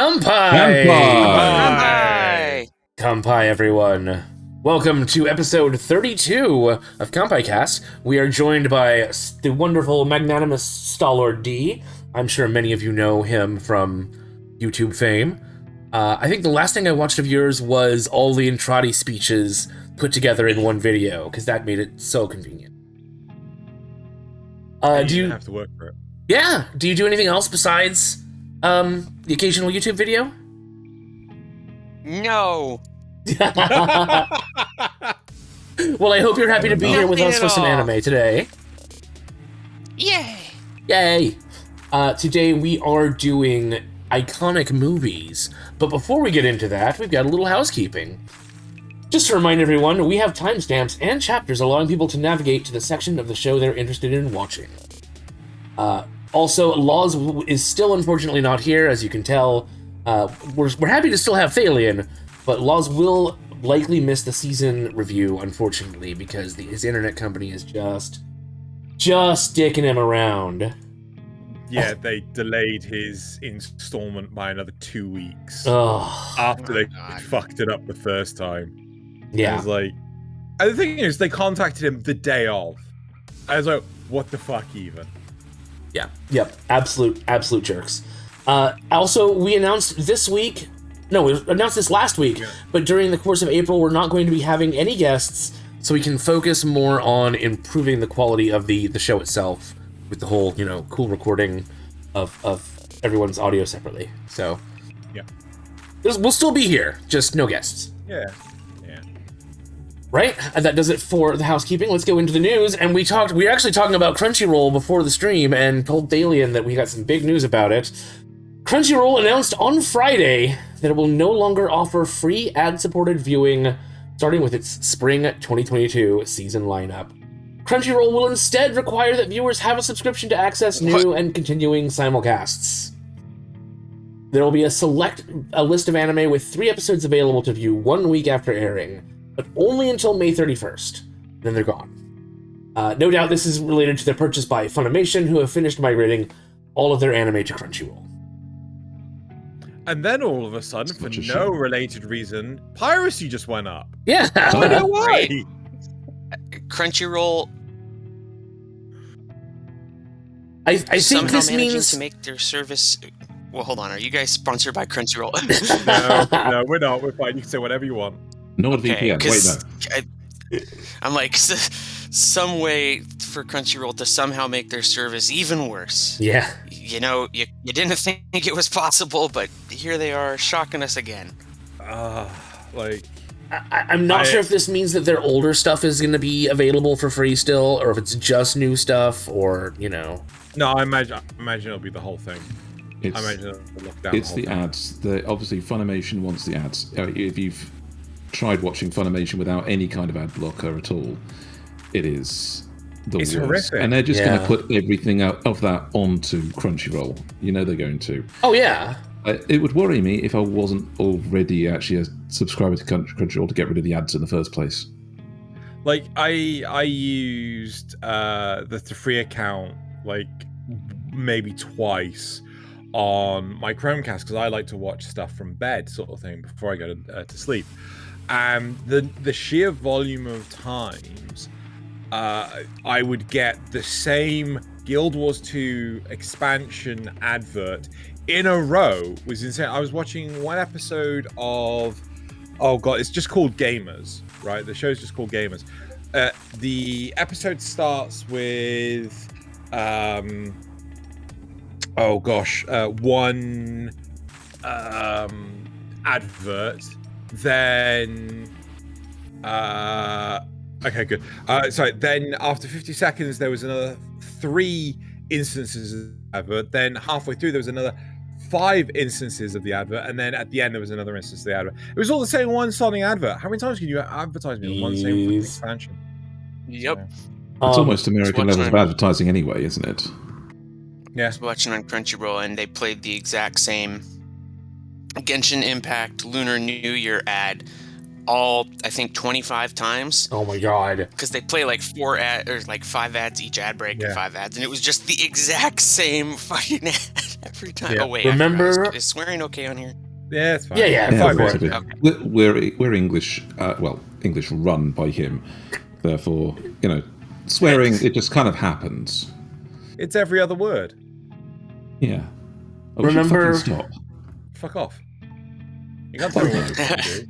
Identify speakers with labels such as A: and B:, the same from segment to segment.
A: Kanpai!
B: Kanpai!
A: Kanpai, everyone. Welcome to episode 32 of Kanpai Cast. We are joined by the wonderful, magnanimous StallordD. I'm sure many of you know him from YouTube fame. I think the last thing I watched of yours was all the Entrati speeches put together in one video, because that made it so convenient.
C: Do you have to work for it?
A: Yeah. Do you do anything else besides the occasional YouTube video?
B: No.
A: Well, I hope you're happy to be here with us for some
B: all.
A: anime today.
B: Yay!
A: Yay! Today we are doing iconic movies, but before we get into that, we've got a little housekeeping. Just to remind everyone, we have timestamps and chapters allowing people to navigate to the section of the show they're interested in watching. Also, Laws is still unfortunately not here, as you can tell. We're happy to still have Thaylien, but Laws will likely miss the season review, unfortunately, because his internet company is just dicking him around.
C: Yeah, they delayed his installment by another 2 weeks
A: After
C: they fucked it up the first time.
A: Yeah.
C: I was like, and the thing is, they contacted him the day of. I was like, what the fuck, even?
A: Yeah. Yep. Absolute jerks. Also, we announced this week. No, we announced this last week. But during the course of April, we're not going to be having any guests, so we can focus more on improving the quality of the show itself with the whole, cool recording of everyone's audio separately. So,
C: yeah,
A: we'll still be here, just no guests.
C: Yeah.
A: Right? And that does it for the housekeeping. Let's go into the news. And we were actually talking about Crunchyroll before the stream and told Thaylien that we got some big news about it. Crunchyroll announced on Friday that it will no longer offer free ad-supported viewing starting with its spring 2022 season lineup. Crunchyroll will instead require that viewers have a subscription to access new and continuing simulcasts. There will be a list of anime with 3 episodes available to view 1 week after airing, but only until May 31st. Then they're gone. No doubt this is related to their purchase by Funimation, who have finished migrating all of their anime to Crunchyroll.
C: And then all of a sudden, for no related reason, piracy just went up.
A: Yeah.
C: I don't know why.
B: Crunchyroll.
A: I think this means
B: to make their service. Well, hold on. Are you guys sponsored by Crunchyroll?
C: No, we're not. We're fine. You can say whatever you want.
D: Not a VPN. Wait, no.
B: I'm like, some way for Crunchyroll to somehow make their service even worse.
A: Yeah.
B: You didn't think it was possible, but here they are, shocking us again.
A: I'm not sure if this means that their older stuff is going to be available for free still, or if it's just new stuff, or,
C: No, I imagine it'll be the whole thing. I imagine it'll look down
D: it's the ads. Obviously, Funimation wants the ads. If you've tried watching Funimation without any kind of ad blocker at all, it is the worst.
C: Horrific.
D: And they're just going to put everything out of that onto Crunchyroll. They're going to.
A: Oh, yeah.
D: It would worry me if I wasn't already actually a subscriber to Crunchyroll to get rid of the ads in the first place.
C: Like, I used the free account maybe twice on my Chromecast because I like to watch stuff from bed, sort of thing, before I go to sleep. The sheer volume of times I would get the same Guild Wars 2 expansion advert in a row was insane. I was watching one episode of, it's just called Gamers, right? The show's just called Gamers. The episode starts with one advert, then okay, good. Then after 50 seconds there was another 3 instances of the advert, then halfway through there was another 5 instances of the advert, and then at the end there was another instance of the advert. It was all the same one sounding advert. How many times can you advertise me on one same expansion?
B: Yep.
D: It's almost American levels of advertising anyway, isn't it?
B: Yeah. I was watching on Crunchyroll, and they played the exact same Genshin Impact Lunar New Year ad all, I think, 25 times.
A: Oh my god.
B: Because they play like 4 ads, or like 5 ads each ad break, and 5 ads, and it was just the exact same fucking ad every time.
C: Yeah.
B: Oh wait,
A: Remember?
B: is swearing okay on here?
C: Yeah, it's fine.
A: Yeah,
D: Yeah,
A: fuck
D: we're,
A: it.
B: Okay.
D: we're English, English run by him. Therefore, swearing, it just kind of happens.
C: It's every other word.
D: Yeah. Oh, we should
A: Remember-
D: fucking stop.
C: Fuck off. You can't tell me what to do.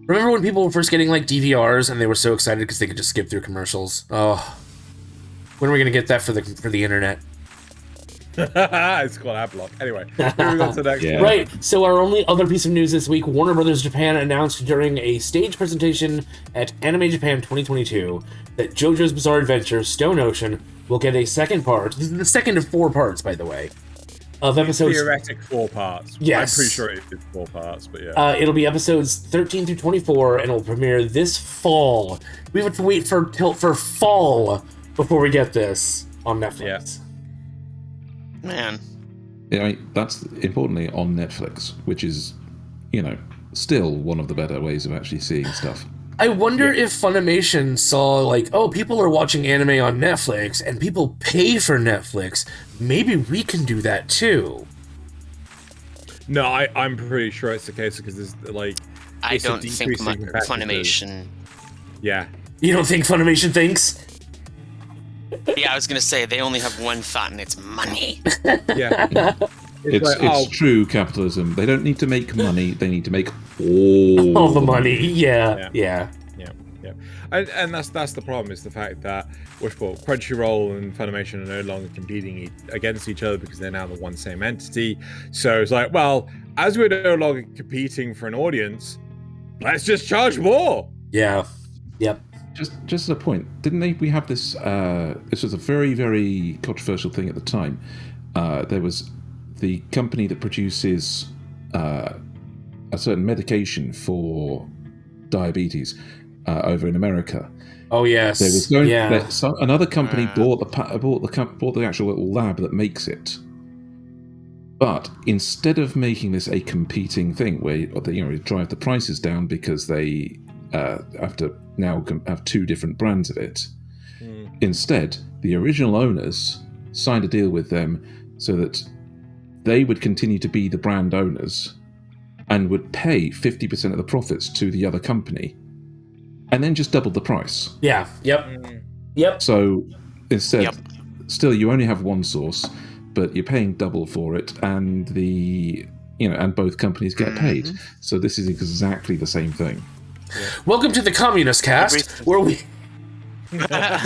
A: Remember when people were first getting like DVRs and they were so excited because they could just skip through commercials? Oh, when are we gonna get that for the internet?
C: It's called Adblock. Anyway, moving on to the next
D: Yeah.
C: one.
A: Right. So our only other piece of news this week: Warner Brothers Japan announced during a stage presentation at Anime Japan 2022 that JoJo's Bizarre Adventure: Stone Ocean will get a second part. This is the second of 4 parts, by the way, of episodes.
C: Theoretic 4 parts.
A: Yes.
C: I'm pretty sure it is 4 parts, but yeah.
A: It'll be episodes 13 through 24, and it'll premiere this fall. We have to wait for fall before we get this on Netflix.
C: Yeah.
B: Man.
D: Yeah, I mean, that's importantly on Netflix, which is, still one of the better ways of actually seeing stuff.
A: I wonder if Funimation saw, like, oh, people are watching anime on Netflix, and people pay for Netflix. Maybe we can do that too.
C: No, I'm pretty sure it's the case because there's like.
B: I
C: it's a
B: don't think
C: decreasing competitors.
B: Funimation.
C: Yeah.
A: You don't think Funimation thinks?
B: Yeah, I was gonna say they only have one thought, and it's money.
C: Yeah.
D: It's
C: like,
D: true capitalism. They don't need to make money. They need to make all
A: the money. Yeah.
C: Yeah. And that's the problem, is the fact that Crunchyroll and Funimation are no longer competing against each other because they're now the one same entity. So it's like, well, as we're no longer competing for an audience, let's just charge more.
A: Yeah. Yep.
D: Just as a point, didn't we have this? This was a very, very controversial thing at the time. There was the company that produces a certain medication for diabetes over in America.
A: Oh yes.
D: There was going.
A: Yeah.
D: Another company bought the actual little lab that makes it. But instead of making this a competing thing where drive the prices down because they have to now have 2 different brands of it. Instead, the original owners signed a deal with them so that they would continue to be the brand owners and would pay 50% of the profits to the other company, and then just doubled the price.
A: Yeah. Yep. Yep.
D: So instead, still you only have one source, but you're paying double for it, and and both companies get paid. So this is exactly the same thing.
A: Welcome to the Communist Cast, where we.
C: Not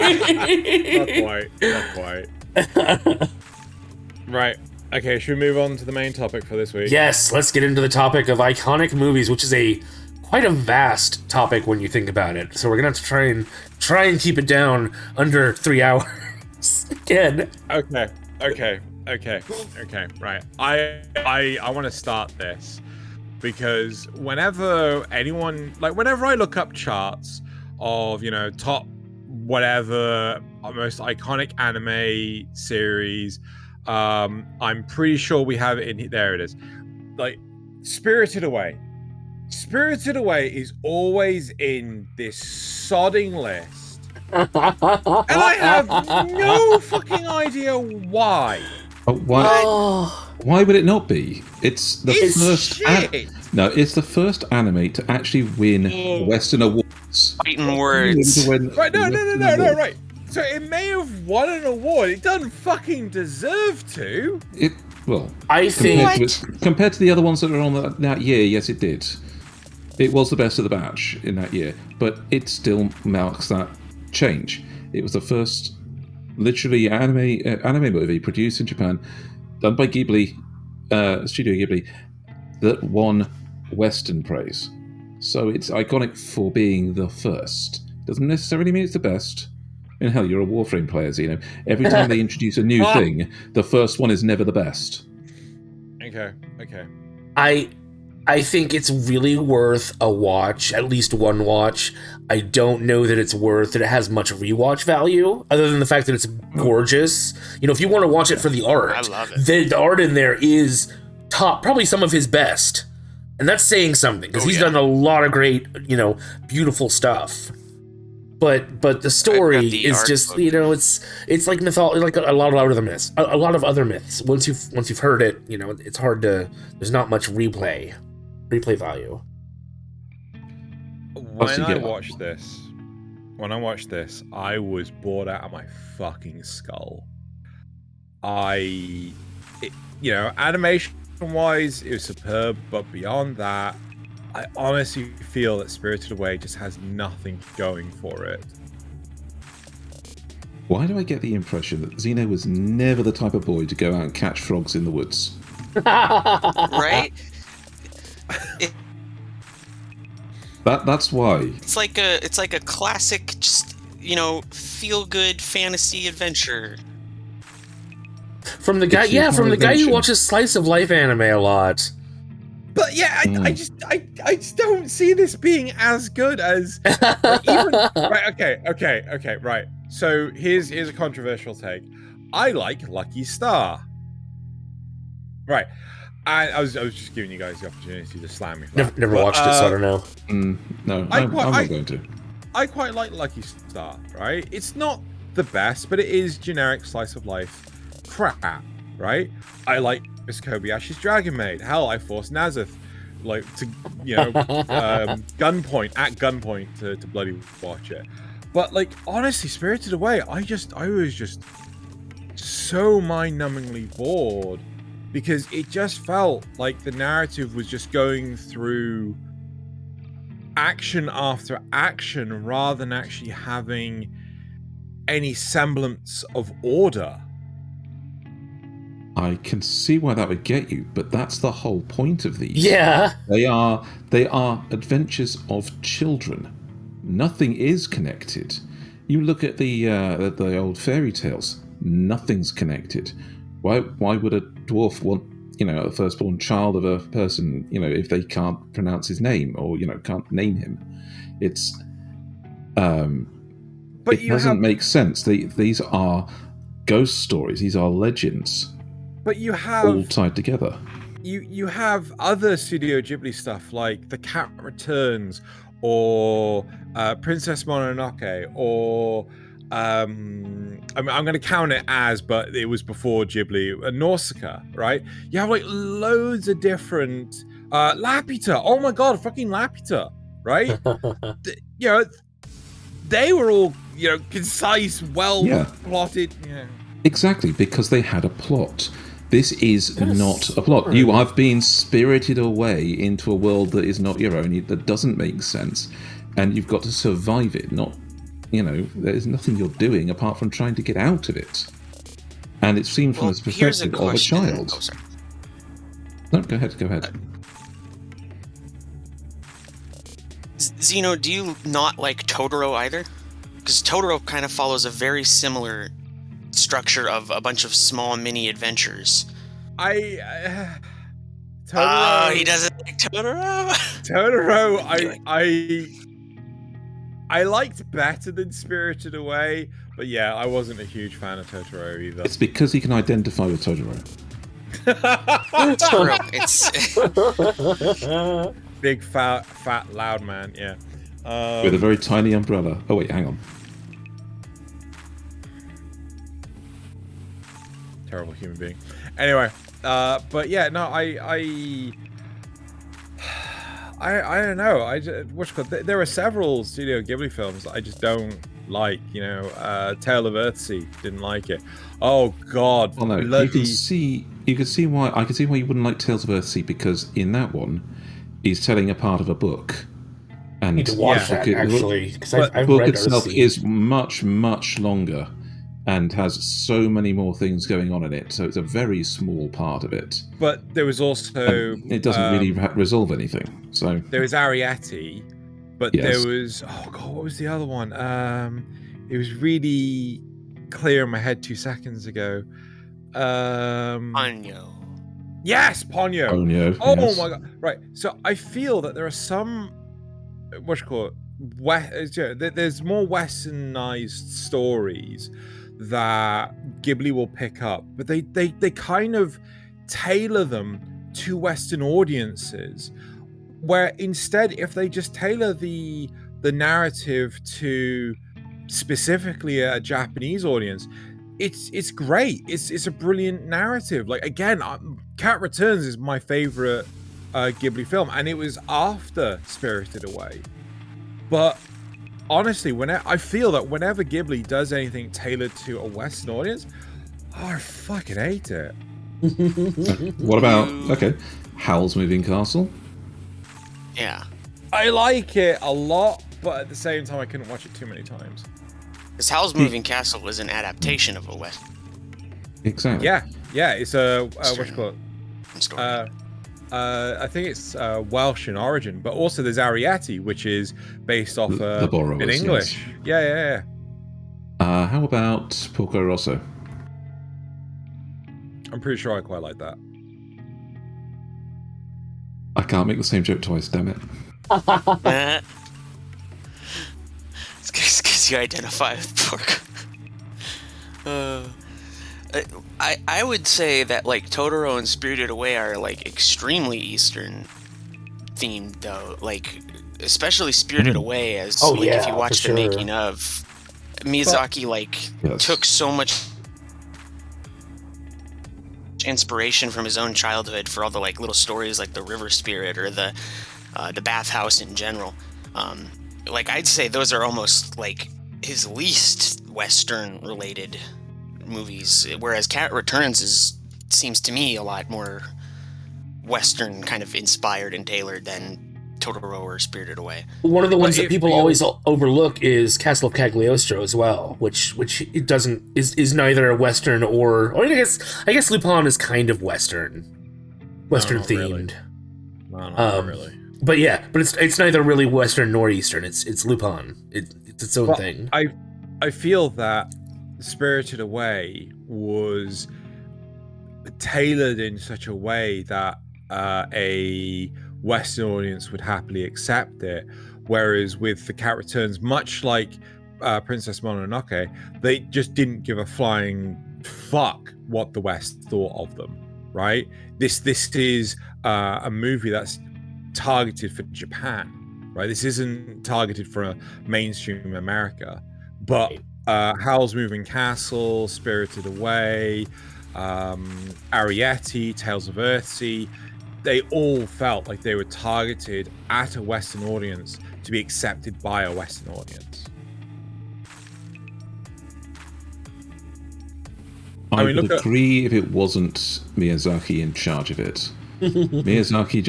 C: quite. Right. Okay, should we move on to the main topic for this week?
A: Yes, let's get into the topic of iconic movies, which is quite a vast topic when you think about it. So we're gonna have to try and keep it down under 3 hours again.
C: Okay. Right. I want to start this because whenever I look up charts of top whatever most iconic anime series, I'm pretty sure we have it in there. It is like Spirited Away. Spirited Away is always in this sodding list, and I have no fucking idea why.
D: Why would it not be? It's the first.
C: Shit.
D: It's the first anime to actually win Western awards.
B: Fighting words.
C: Right? No. Right. So it may have won an award. It doesn't fucking deserve to.
A: I think
D: compared to the other ones that are on that year, yes, it did. It was the best of the batch in that year, but it still marks that change. It was the first, literally anime movie produced in Japan, done by Ghibli, Studio Ghibli, that won Western praise. So it's iconic for being the first. Doesn't necessarily mean it's the best. And hell, you're a Warframe player, Xeno. Every time they introduce a new thing, the first one is never the best.
C: Okay.
A: I think it's really worth a watch, at least one watch. I don't know that it's worth that it has much rewatch value, other than the fact that it's gorgeous. If you want to watch it for the art,
B: I love it.
A: The art in there is top, probably some of his best. and that's saying something because he's done a lot of great, beautiful stuff. But the story is just, it's like like a lot of other myths. A lot of other myths. Once you've heard it, it's hard to. There's not much replay value.
C: When I watched this, I was bored out of my fucking skull. Animation-wise, it was superb, but beyond that, I honestly feel that Spirited Away just has nothing going for it.
D: Why do I get the impression that Xeno was never the type of boy to go out and catch frogs in the woods?
B: Right?
D: That's why.
B: It's like a classic, just feel good fantasy adventure.
A: From the guy, who watches slice of life anime a lot.
C: But yeah, I just don't see this being as good as right. Okay. Right. So here's a controversial take. I like Lucky Star. Right. I was just giving you guys the opportunity to slam me.
A: Never watched it, so I don't know.
D: No, I'm not going to.
C: I quite like Lucky Star. Right. It's not the best, but it is generic slice of life crap. Right. I like Miss Kobayashi's Dragon Maid. Hell, I forced Nasuth to gunpoint to bloody watch it. But honestly, Spirited Away, I was just so mind-numbingly bored because it just felt like the narrative was just going through action after action rather than actually having any semblance of order.
D: I can see why that would get you, but that's the whole point of these.
A: Yeah.
D: They are adventures of children. Nothing is connected. You look at the old fairy tales. Nothing's connected. Why would a dwarf want a firstborn child of a person if they can't pronounce his name or can't name him? It doesn't make sense. These are ghost stories. These are legends.
C: But you have
D: all tied together.
C: You have other Studio Ghibli stuff like The Cat Returns, or Princess Mononoke, or I'm going to count it as, but it was before Ghibli, Nausicaa, right? You have loads of different Laputa. Oh my god, fucking Laputa, right? They were all concise, well plotted. Yeah.
D: Exactly, because they had a plot. This is not a plot. You have been spirited away into a world that is not your own, that doesn't make sense, and you've got to survive it. Not, there's nothing you're doing apart from trying to get out of it. And it's seen from the perspective of a child.
B: Oh, sorry.
D: No, go ahead.
B: Xeno, do you not like Totoro either? Because Totoro kind of follows a very similar structure of a bunch of small mini adventures.
C: Totoro.
B: He doesn't like Totoro.
C: Totoro, I liked better than Spirited Away, but yeah, I wasn't a huge fan of Totoro either.
D: It's because he can identify with Totoro.
B: It's
C: big fat loud man, yeah.
D: With a very tiny umbrella. Oh wait, hang on.
C: Terrible human being. Anyway, but yeah, no, I don't know. There are several Studio Ghibli films that I just don't like. Tale of Earthsea, didn't like it. Oh God,
D: well, no, you can see why. I can see why you wouldn't like Tales of Earthsea, because in that one, he's telling a part of a book. And
A: I need to watch that, actually, because I've
D: the book
A: read
D: itself
A: Earthsea.
D: Is much longer and has so many more things going on in it, so it's a very small part of it.
C: But there was also
D: it doesn't really resolve anything. So
C: there was Ariete, but
D: yes.
C: There was what was the other one? It was really clear in my head 2 seconds ago.
B: Ponyo.
C: Yes, Ponyo. Oh yes. My god! Right. So I feel that there are some there's more westernized stories that Ghibli will pick up, but they kind of tailor them to Western audiences, where instead, if they just tailor the narrative to specifically a Japanese audience, it's great. It's a brilliant narrative. Like, again, Cat Returns is my favorite Ghibli film, and it was after Spirited Away. But honestly, I feel that whenever Ghibli does anything tailored to a Western audience, I fucking hate it.
D: What about Howl's Moving Castle?
B: Yeah.
C: I like it a lot, but at the same time, I couldn't watch it too many times.
B: Because Howl's Moving Castle was an adaptation of a West.
D: Exactly.
C: Yeah. It's a what you call it?
B: Story.
C: I think it's Welsh in origin, but also there's Ariete, which is based off
D: The Borrowers,
C: in English.
D: yes.
C: Yeah.
D: How about Porco Rosso?
C: I'm pretty sure I quite like that.
D: I can't make the same joke twice, damn it.
B: It's because you identify with pork. I would say that like Totoro and Spirited Away are like extremely Eastern themed though. Like especially Spirited Away, as if you watch the making of, Miyazaki took so much inspiration from his own childhood for all the like little stories like the river spirit or the bathhouse in general. Like I'd say those are almost like his least Western related movies, whereas Cat Returns seems to me a lot more Western kind of inspired and tailored than Totoro or Spirited Away.
A: One of the ones that people always overlook is Castle of Cagliostro as well, which it doesn't is neither a Western or I guess Lupin is kind of Western themed.
C: Really. No, not really.
A: But it's neither really Western nor Eastern. It's Lupin. It's its own thing.
C: I feel that Spirited Away was tailored in such a way that a Western audience would happily accept it, whereas with The Cat Returns, much like Princess Mononoke, they just didn't give a flying fuck what the West thought of them, right? This is a movie that's targeted for Japan, right? This isn't targeted for a mainstream America, but Howl's Moving Castle, Spirited Away, Ariete, Tales of Earthsea, they all felt like they were targeted at a Western audience to be accepted by a Western audience.
D: I would agree if it wasn't Miyazaki in charge of it. Miyazaki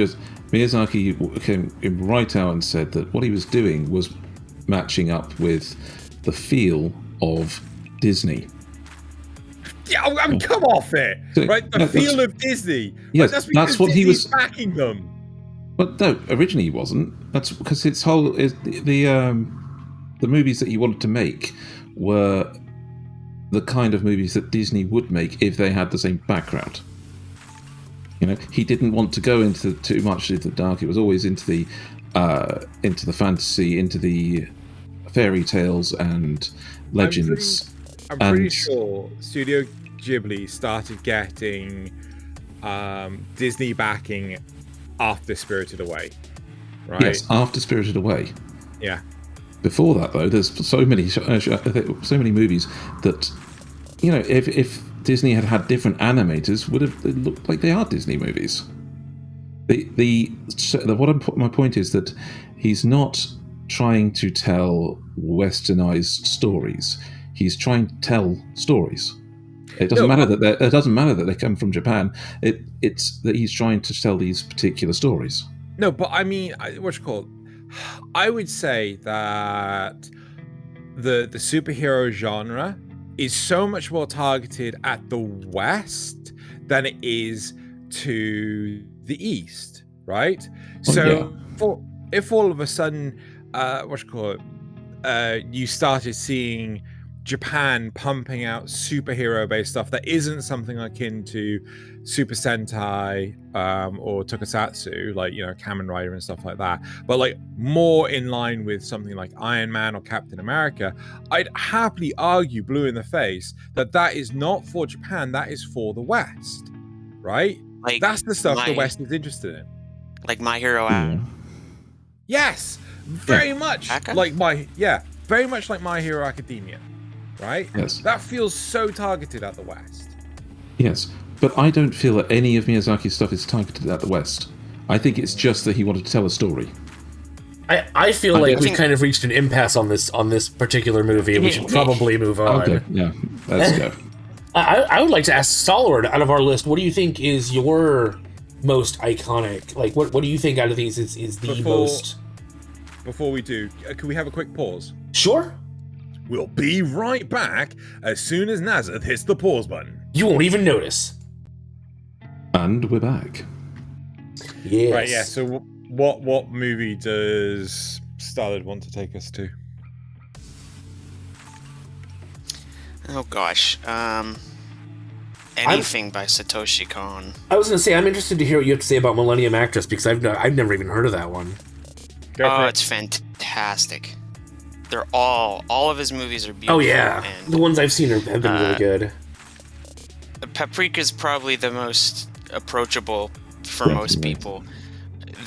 D: came right out and said that what he was doing was matching up with the feel of Disney.
C: Yeah, come off it, right? The feel of Disney.
D: Yes,
C: like,
D: that's what he was
C: backing them.
D: But no, originally he wasn't. That's because the movies that he wanted to make were the kind of movies that Disney would make if they had the same background. You know, he didn't want to go into too much into the dark. It was always into the fantasy, into the fairy tales and legends.
C: I'm pretty sure Studio Ghibli started getting Disney backing after Spirited Away, right?
D: Yes, after Spirited Away.
C: Yeah.
D: Before that, though, there's so many movies that, you know, if Disney had different animators, would have looked like they are Disney movies. My point is that he's not trying to tell westernized stories. He's trying to tell stories. It doesn't matter that they come from Japan. It's that he's trying to tell these particular stories.
C: No, but I mean, I would say that the superhero genre is so much more targeted at the West than it is to the East, right? If all of a sudden, you started seeing Japan pumping out superhero-based stuff that isn't something akin to Super Sentai or Tokusatsu, like, you know, Kamen Rider and stuff like that, but like more in line with something like Iron Man or Captain America, I'd happily argue blue in the face that is not for Japan, that is for the West, right? Like, that's the stuff the West is interested in.
B: Like My Hero
C: Yes, very much
B: Aka?
C: like very much like My Hero Academia, right?
D: Yes.
C: That feels so targeted at the West.
D: Yes, but I don't feel that any of Miyazaki's stuff is targeted at the West. I think it's just that he wanted to tell a story.
A: I feel like we've kind of reached an impasse on this particular movie, and we should probably move on.
D: Okay, yeah, let's go.
A: I would like to ask StallordD, out of our list, what do you think is your most iconic? Like, what do you think out of these is the most?
C: Before we do, can we have a quick pause?
A: Sure.
C: We'll be right back as soon as Nasuth hits the pause button.
A: You won't even notice.
D: And we're back.
A: Yes.
C: Right, yeah, so what movie does StallordD want to take us to?
B: Oh gosh. Anything by Satoshi Kon.
A: I was going to say, I'm interested to hear what you have to say about Millennium Actress, because I've never even heard of that one.
B: It's fantastic. They're all of his movies are beautiful.
A: Oh yeah,
B: and
A: the ones I've seen have been really good.
B: Paprika is probably the most approachable for most people.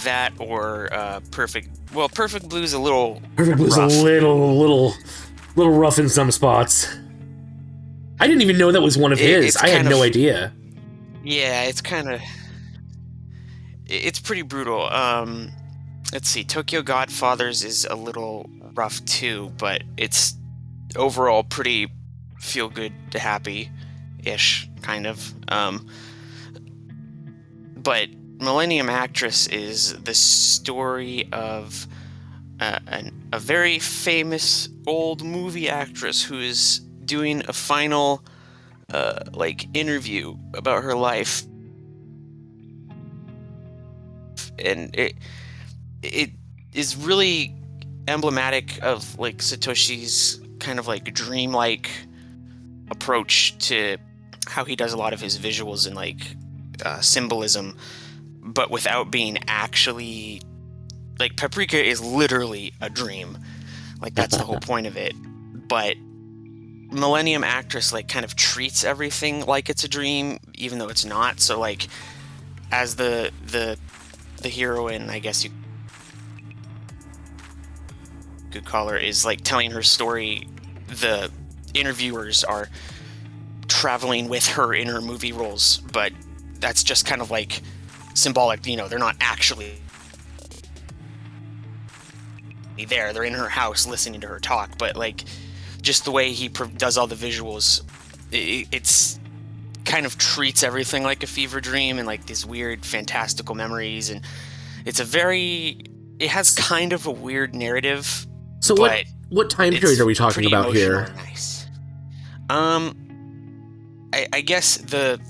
B: That or Perfect. Well, Perfect Blue's a little
A: Perfect Blue's
B: rough.
A: a little rough in some spots. I didn't even know that was one of his. I had no idea.
B: Yeah, it's kind of. It's pretty brutal. Let's see. Tokyo Godfathers is a little rough too, but it's overall pretty feel good, happy-ish kind of. But Millennium Actress is the story of a very famous old movie actress who is doing a final interview about her life, and it is really emblematic of like Satoshi's kind of like dreamlike approach to how he does a lot of his visuals and like symbolism, but without being actually like Paprika is literally a dream. Like that's the whole point of it. But Millennium Actress like kind of treats everything like it's a dream, even though it's not. So like as the heroine, I guess you could call her, is like telling her story, the interviewers are traveling with her in her movie roles, but that's just kind of like symbolic, they're not actually there. They're in her house listening to her talk, but like just the way he does all the visuals, it's kind of treats everything like a fever dream and like these weird fantastical memories, and it has kind of a weird narrative.
A: So what time period are we talking about here?
B: Nice. I guess the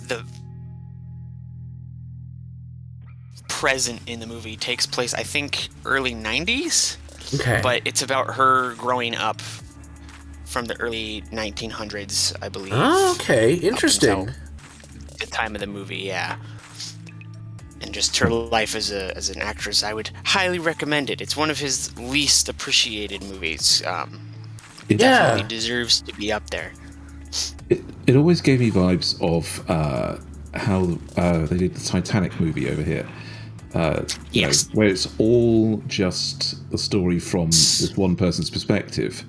B: present in the movie takes place, I think, early 90s.
A: Okay.
B: But it's about her growing up from the early 1900s, I believe.
A: Oh, okay. Interesting.
B: The time of the movie, yeah. And just her life as an actress, I would highly recommend it. It's one of his least appreciated movies. It definitely deserves to be up there.
D: It always gave me vibes of how they did the Titanic movie over here.
B: Yes.
D: Where it's all just the story from this one person's perspective,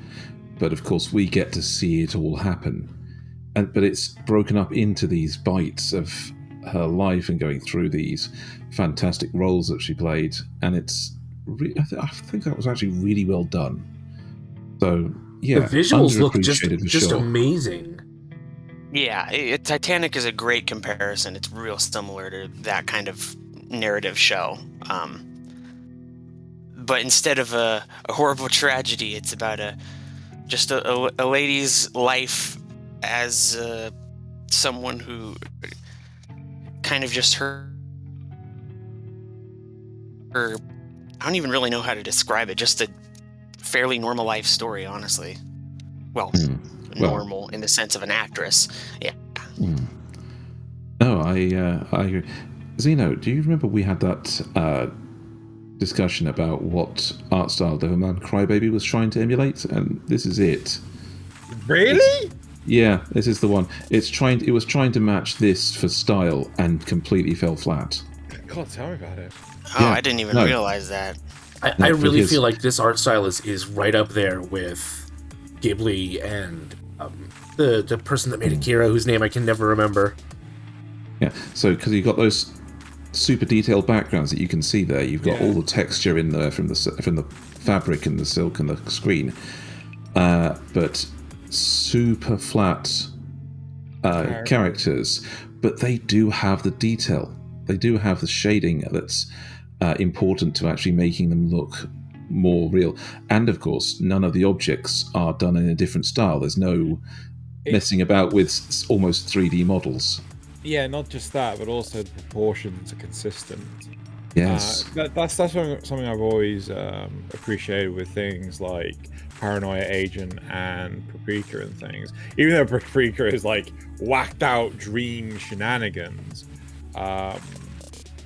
D: but of course we get to see it all happen. But it's broken up into these bites of her life and going through these fantastic roles that she played, and I think that was actually really well done. So yeah,
A: the visuals look just
D: sure.
B: Amazing. Yeah, Titanic is a great comparison. It's real similar to that kind of narrative show, but instead of a horrible tragedy, it's about a lady's life as someone who kind of just her I don't even really know how to describe it, just a fairly normal life story, honestly. Well, normal in the sense of an actress. Yeah.
D: No, I agree. Zeno, do you remember we had that discussion about what art style Devilman Crybaby was trying to emulate? And this is it.
C: Really?
D: This is the one. It was trying to match this for style and completely fell flat.
C: God, tell me about it.
B: Oh, yeah, I didn't even realize that.
A: I really feel like this art style is right up there with Ghibli and the person that made Akira, whose name I can never remember.
D: Yeah, so because you've got those super detailed backgrounds that you can see there, you've got all the texture in there from the fabric and the silk and the screen, but super flat characters. But they do have the detail. They do have the shading that's important to actually making them look more real. And of course, none of the objects are done in a different style. There's no messing about with almost 3D models.
C: Yeah, not just that, but also the proportions are consistent.
D: Yes.
C: That's something I've always appreciated with things like Paranoia Agent and Paprika and things. Even though Paprika is like whacked out dream shenanigans, I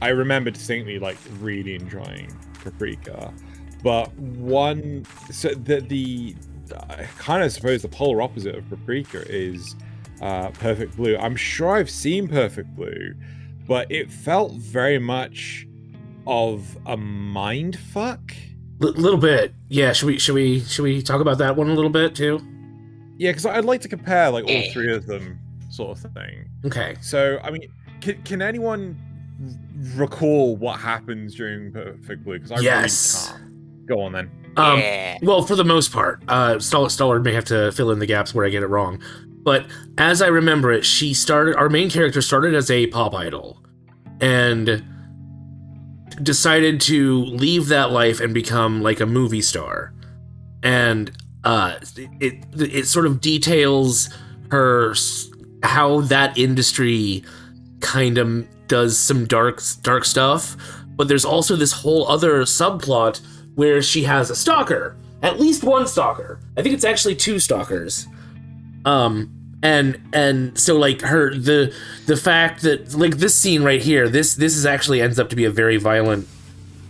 C: remember distinctly like really enjoying Paprika. But the I kind of suppose the polar opposite of Paprika is Perfect Blue. I'm sure I've seen Perfect Blue, but it felt very much of a mind fuck.
A: Little bit, yeah. Should we talk about that one a little bit too?
C: Yeah, because I'd like to compare like all three of them, sort of thing.
A: Okay.
C: So I mean, can anyone recall what happens during Perfect Blue? Because I really can't. Go on then.
A: Well, for the most part, Stallord may have to fill in the gaps where I get it wrong. But as I remember it, our main character started as a pop idol and decided to leave that life and become like a movie star. And it sort of details how that industry kind of does some dark stuff. But there's also this whole other subplot where she has a stalker, at least one stalker. I think it's actually two stalkers. And so like the fact that like this scene right here, this is actually ends up to be a very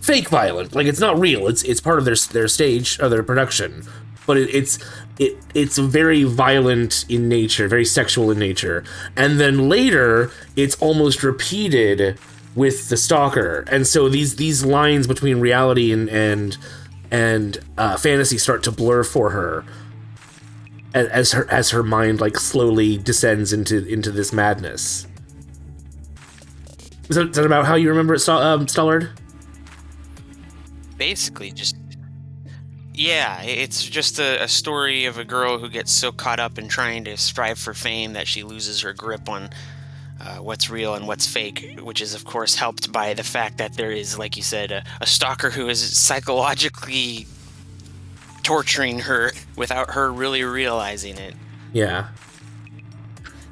A: fake violent. Like it's not real. It's part of their stage or their production, but it's very violent in nature, very sexual in nature. And then later it's almost repeated with the stalker, and so these lines between reality and fantasy start to blur for her as her mind like slowly descends into this madness. Is that about how you remember it, Stallord?
B: Basically, it's just a story of a girl who gets so caught up in trying to strive for fame that she loses her grip on what's real and what's fake, which is of course helped by the fact that there is, like you said, a stalker who is psychologically torturing her without her really realizing it.
A: Yeah.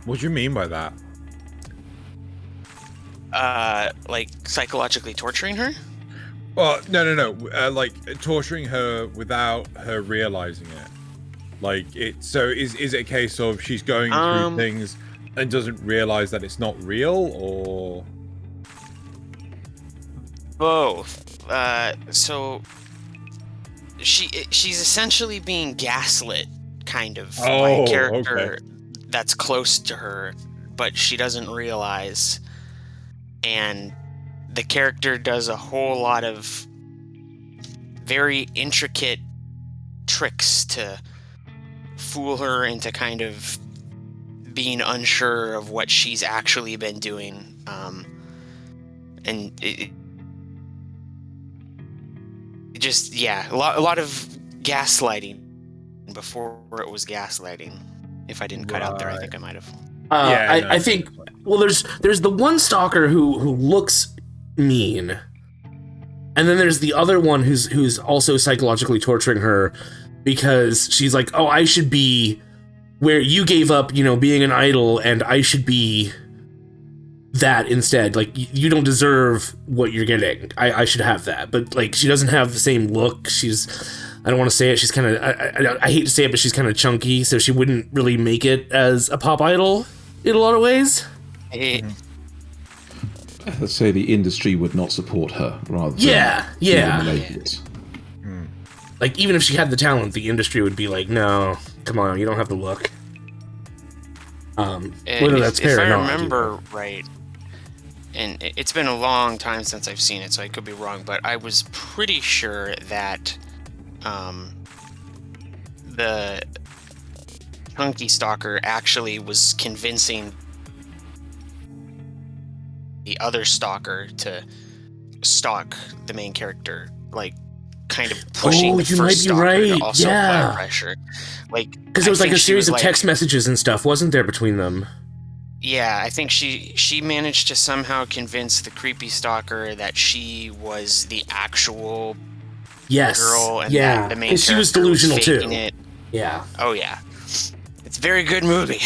C: What do you mean by that?
B: Like psychologically torturing her?
C: Well, no. Like torturing her without her realizing it. Like so is it a case of she's going through things and doesn't realize that it's not real, or
B: both? So she's essentially being gaslit, kind of, by a character that's close to her, but she doesn't realize. And the character does a whole lot of very intricate tricks to fool her into kind of being unsure of what she's actually been doing. And it just, a lot of gaslighting before it was gaslighting. If I didn't cut out there, I think I might have.
A: I think, well, there's the one stalker who looks mean, and then there's the other one who's also psychologically torturing her because she's like, oh, I should be where you gave up, being an idol, and I should be that instead. Like, you don't deserve what you're getting. I should have that. But, like, she doesn't have the same look. I don't want to say it, she's kind of, I hate to say it, but she's kind of chunky, so she wouldn't really make it as a pop idol in a lot of ways.
D: Let's say the industry would not support her, rather than eliminate it.
A: Like, even if she had the talent, the industry would be like, no, come on, you don't have the look. Whether that's fair or not.
B: If I remember right, and it's been a long time since I've seen it, so I could be wrong, but I was pretty sure that the Chunky Stalker actually was convincing the other stalker to stalk the main character, like kind of pushing the
A: you
B: first
A: might be
B: stalker
A: right.
B: to also
A: Yeah.
B: apply pressure. Like,
A: Because there was like a series of text messages and stuff, wasn't there, between them?
B: Yeah, I think she managed to somehow convince the creepy stalker that she was the actual girl, and that the main character
A: she was delusional
B: was
A: too.
B: faking it.
A: Yeah.
B: Oh yeah, it's a very good movie.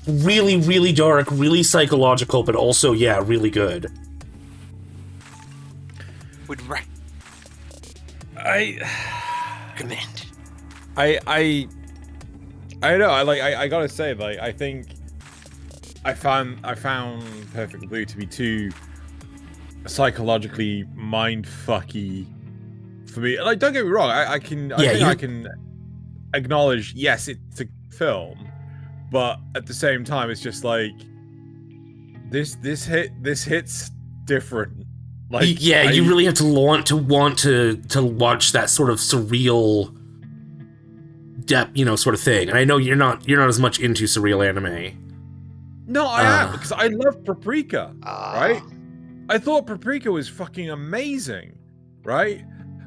A: Really, really dark, really psychological, but also, really good.
B: Would recommend.
C: I know. I gotta say, like, I think I found Perfect Blue to be too psychologically mindfucky for me. Like, don't get me wrong. I can acknowledge, yes, it's a film, but at the same time, it's just like this hits different. Like,
A: you really have to want to watch that sort of surreal depth, sort of thing. And I know you're not as much into surreal anime.
C: No, I am, because I love Paprika, right? I thought Paprika was fucking amazing, right?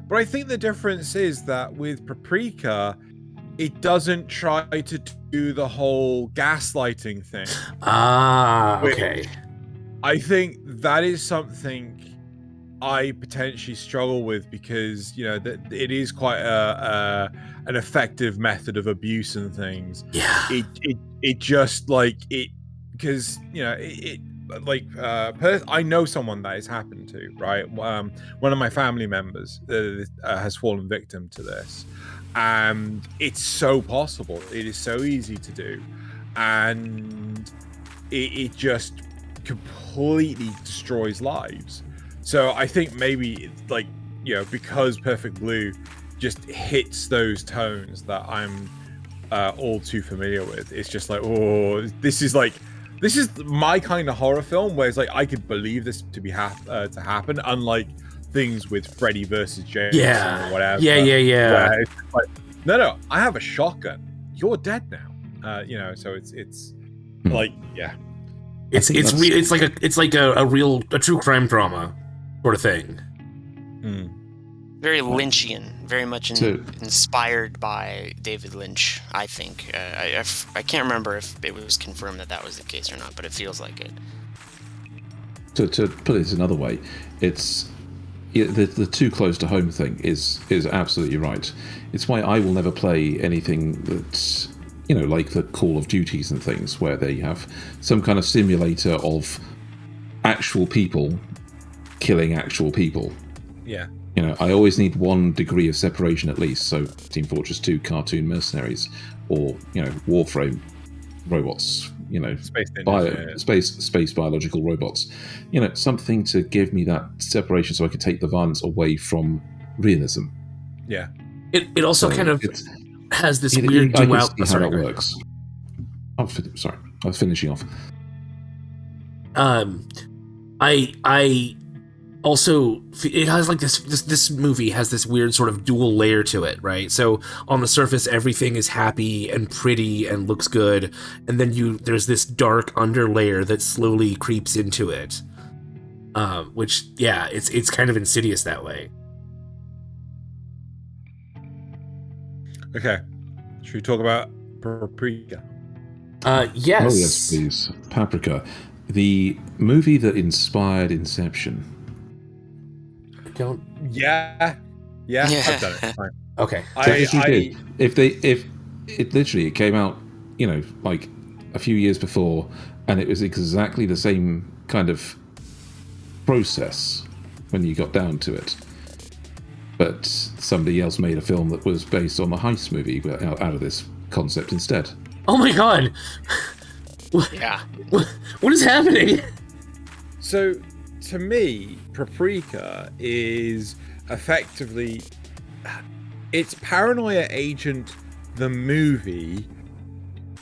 C: But I think the difference is that with Paprika, it doesn't try to do the whole gaslighting thing.
A: Okay.
C: I think that is something I potentially struggle with, because that it is quite an effective method of abuse and things.
A: Yeah.
C: It just like it, because I know someone that has happened to, right? One of my family members has fallen victim to this, and it's so possible. It is so easy to do, and it just completely destroys lives. So I think maybe because Perfect Blue just hits those tones that I'm all too familiar with. It's just like, this is my kind of horror film where it's like I could believe this to be to happen, unlike things with Freddy versus Jason or whatever.
A: Yeah.
C: It's like, no, I have a shotgun. You're dead now. So it's like, yeah.
A: It's like a real true crime drama sort of thing.
B: Very Lynchian, very much inspired by David Lynch, I think. I can't remember if it was confirmed that was the case or not, but it feels like it.
D: To put it another way, it's the too close to home thing is absolutely right. It's why I will never play anything that's like the Call of Duties and things where they have some kind of simulator of actual people killing actual people.
C: Yeah.
D: I always need one degree of separation at least. So Team Fortress 2 cartoon mercenaries, or Warframe robots, space biological robots, something to give me that separation so I can take the violence away from realism.
C: Yeah.
A: It also kind of has this weird duality.
D: I can see how that works. Sorry, I was finishing off.
A: I also, it has like this movie has this weird sort of dual layer to it, right? So on the surface, everything is happy and pretty and looks good, and then there's this dark underlayer that slowly creeps into it, which it's kind of insidious that way.
C: Okay, should we talk about Paprika?
A: Yes.
D: Oh yes, please. Paprika, the movie that inspired Inception.
C: Yeah, I've done it. Fine.
A: Okay.
D: If it literally came out, like a few years before, and it was exactly the same kind of process when you got down to it, but somebody else made a film that was based on the heist movie out of this concept instead.
A: Oh my god!
B: Yeah.
A: What is happening?
C: So, to me, Paprika is effectively, it's Paranoia Agent the movie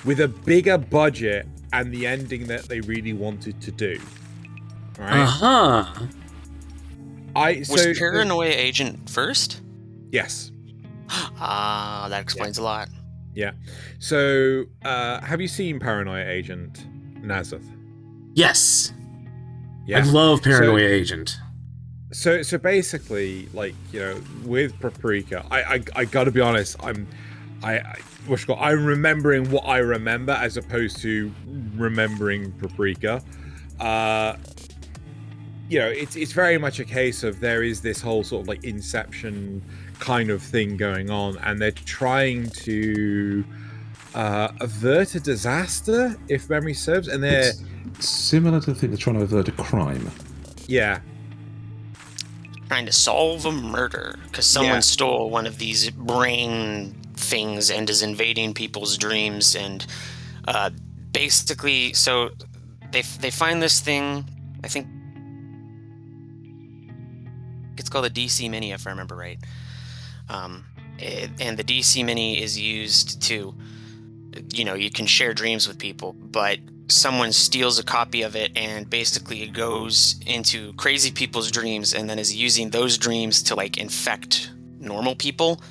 C: with a bigger budget and the ending that they really wanted to do. Right?
B: Was Paranoia Agent first?
C: Yes.
B: That explains a lot.
C: Yeah. So, have you seen Paranoia Agent, Nasuth?
A: Yes.
C: Yeah.
A: I love Paranoia Agent.
C: So basically, like, you know, with Paprika, I gotta be honest, I'm remembering what I remember as opposed to remembering Paprika. You know, it's very much a case of there is this whole sort of like Inception kind of thing going on, and they're trying to avert a disaster, if memory serves, and they're
D: similar to the thing they're trying to avert a crime.
C: Yeah.
B: Trying to solve a murder because someone stole one of these brain things and is invading people's dreams, and basically, so they find this thing. I think it's called a DC Mini, if I remember right. And the DC Mini is used to, you know, you can share dreams with people, but someone steals a copy of it and basically goes into crazy people's dreams and then is using those dreams to like infect normal people.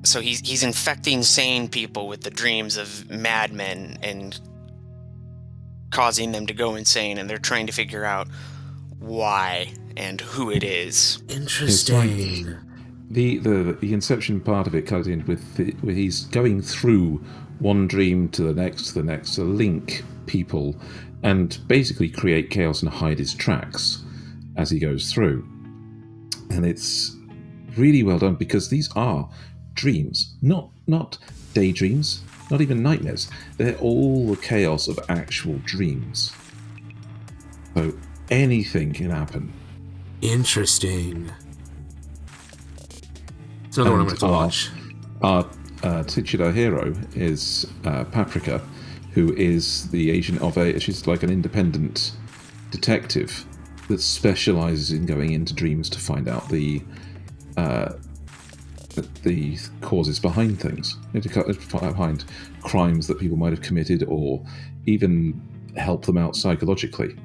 B: So he's infecting sane people with the dreams of madmen and causing them to go insane, and they're trying to figure out why and who it is.
A: Interesting.
D: Like the Inception part of it cut in with where he's going through one dream to the next to link people and basically create chaos and hide his tracks as he goes through. And it's really well done because these are dreams, not daydreams, not even nightmares. They're all the chaos of actual dreams. So anything can happen.
A: Interesting. It's another one I'm going to watch.
D: Our titular hero is Paprika, who is the agent of she's like an independent detective that specializes in going into dreams to find out the causes behind things, behind crimes that people might have committed, or even help them out psychologically.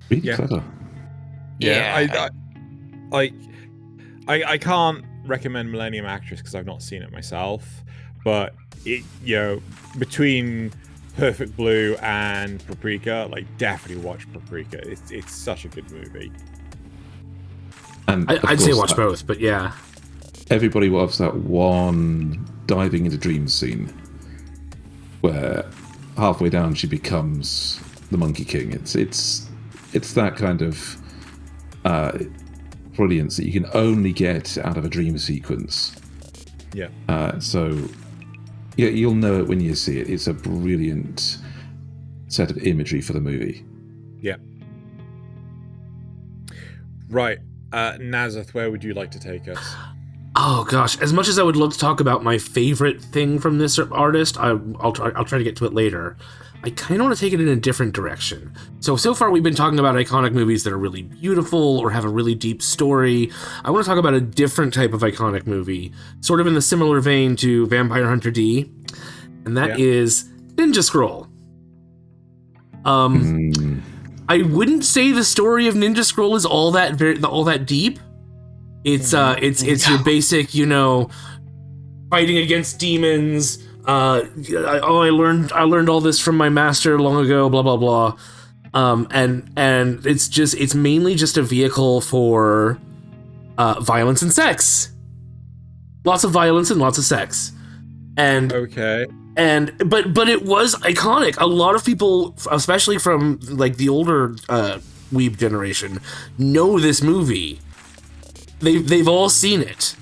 D: Really clever.
C: Yeah. I can't recommend Millennium Actress because I've not seen it myself, but it, you know, between Perfect Blue and Paprika, like, definitely watch Paprika. It's such a good movie.
D: And
A: I'd say watch both, but yeah.
D: Everybody loves that one diving into dreams scene where halfway down she becomes the Monkey King. It's that kind of brilliance that you can only get out of a dream sequence.
C: Yeah.
D: So yeah, you'll know it when you see it. It's a brilliant set of imagery for the movie.
C: Yeah. Right. Nasuth, where would you like to take us?
A: Oh gosh, as much as I would love to talk about my favorite thing from this artist, I'll try to get to it later. I kind of want to take it in a different direction. So far we've been talking about iconic movies that are really beautiful or have a really deep story. I want to talk about a different type of iconic movie, sort of in the similar vein to Vampire Hunter D, and that is Ninja Scroll. I wouldn't say the story of Ninja Scroll is all that deep. It's your basic, you know, fighting against demons. I learned all this from my master long ago. Blah blah blah. And it's mainly just a vehicle for violence and sex. Lots of violence and lots of sex. And
C: okay.
A: But it was iconic. A lot of people, especially from like the older weeb generation, know this movie. They've all seen it.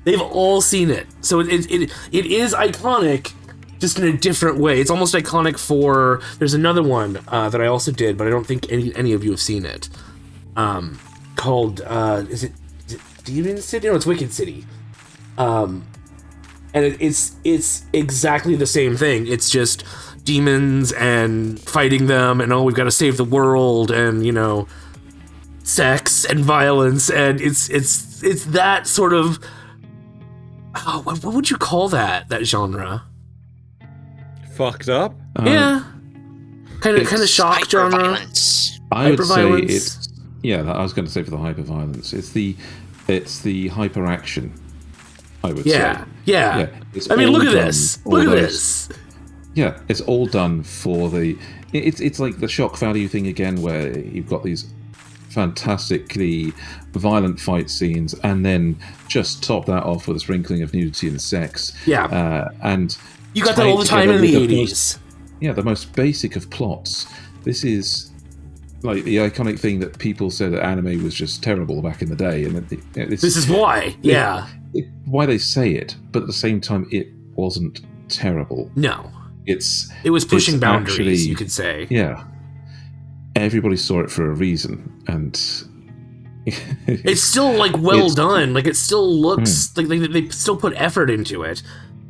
A: They've all seen it. So it is iconic, just in a different way. It's almost iconic for. There's another one that I also did, but I don't think any of you have seen it. Called is it Demon City? No, it's Wicked City. And it's exactly the same thing. It's just demons and fighting them, and we've got to save the world, and you know, sex and violence, and it's that sort of what would you call that genre?
C: fucked up.
A: Yeah, kind of shock genre.
B: Hyperviolence.
D: I would say
A: Hyperviolence.
D: it's I was going to say for the hyperviolence, it's the hyperaction. I would say.
A: Yeah.
D: It's
A: I mean,
D: all
A: look at
D: done
A: this.
D: for
A: Look at
D: those-
A: this.
D: Yeah, it's all done for the. It's like the shock value thing again, where you've got these fantastically violent fight scenes, and then just top that off with a sprinkling of nudity and sex.
A: Yeah.
D: And
A: You got that all the time in the 80s.
D: the most basic of plots. This is like the iconic thing that people said that anime was just terrible back in the day, and
A: This is why. Yeah.
D: why they say it, but at the same time, it wasn't terrible.
A: No.
D: It
A: was pushing
D: it's
A: boundaries,
D: actually-
A: you could say.
D: Yeah, everybody saw it for a reason, and
A: It's still like well
D: It's-
A: done. Like it still looks like they still put effort into it.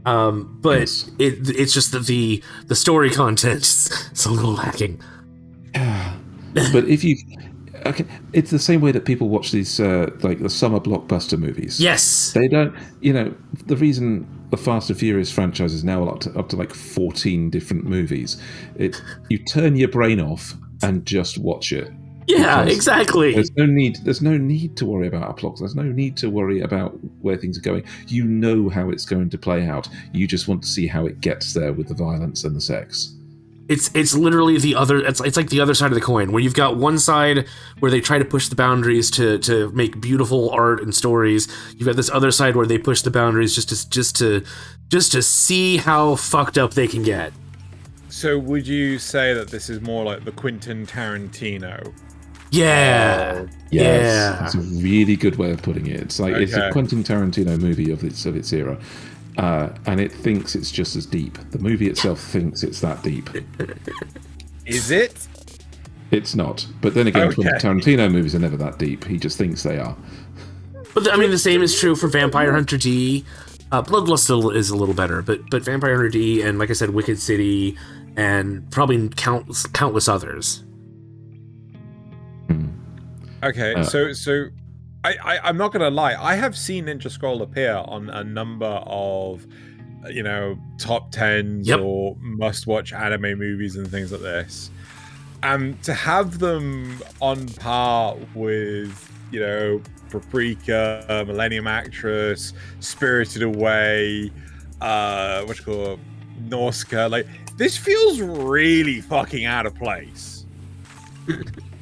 A: But
D: Yes.
A: it's just that the story content's a little lacking.
D: But if you, okay, it's the same way that people watch these like the summer blockbuster movies.
A: Yes.
D: They don't, the reason the Fast and Furious franchise is now up to like 14 different movies. You turn your brain off and just watch it.
A: Yeah,
D: Because
A: exactly.
D: There's no need to worry about a plot. There's no need to worry about where things are going. You know how it's going to play out. You just want to see how it gets there with the violence and the sex.
A: It's literally the other. It's like the other side of the coin, where you've got one side where they try to push the boundaries to make beautiful art and stories. You've got this other side where they push the boundaries just to see how fucked up they can get.
C: So would you say that this is more like the Quentin Tarantino?
A: Yeah. Yeah.
D: It's a really good way of putting it. It's like it's a
C: Okay.
D: Quentin Tarantino movie of its era, and it thinks it's just as deep. The movie itself thinks it's that deep.
C: Is it?
D: It's not. But then again,
C: Okay.
D: Quentin Tarantino movies are never that deep. He just thinks they are.
A: But I mean, the same is true for Vampire Hunter D. Bloodlust still is a little better, but Vampire Hunter D and, like I said, Wicked City and probably countless others.
C: Okay, so I'm not gonna lie. I have seen Ninja Scroll appear on a number of, top 10s
A: Yep.
C: or must-watch anime movies and things like this. And to have them on par with, Paprika, Millennium Actress, Spirited Away, Norska, like this feels really fucking out of place.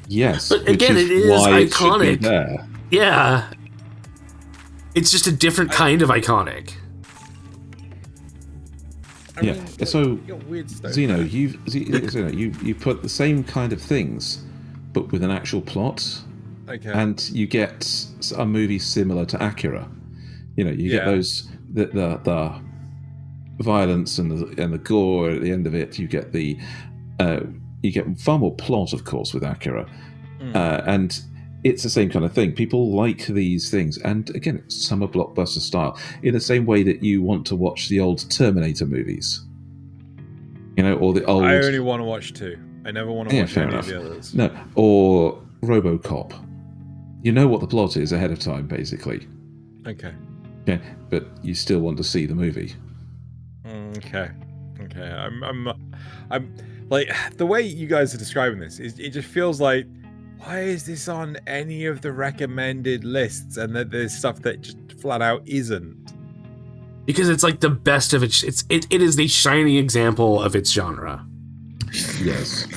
D: Yes.
A: But
D: which
A: again, it is
D: why it should be
A: iconic.
D: there.
A: Yeah. It's just a different kind of iconic.
D: Yeah, so,
C: you got weird stuff.
D: Zeno, you put the same kind of things, but with an actual plot,
C: Okay.
D: and you get a movie similar to Akira. You get those the violence and the gore at the end of it. You get you get far more plot, of course, with Akira, and it's the same kind of thing. People like these things, and again, it's summer blockbuster style. In the same way that you want to watch the old Terminator movies, or the old.
C: I only want to watch 2. I never want to watch
D: fair
C: any
D: enough.
C: of the others.
D: No, or RoboCop. You know what the plot is ahead of time, basically.
C: Okay.
D: Okay, but you still want to see the movie.
C: Okay. I'm like the way you guys are describing this. It just feels like, why is this on any of the recommended lists, and that there's stuff that just flat out isn't?
A: Because it's like the best of it. It is the shining example of its genre.
D: Yes.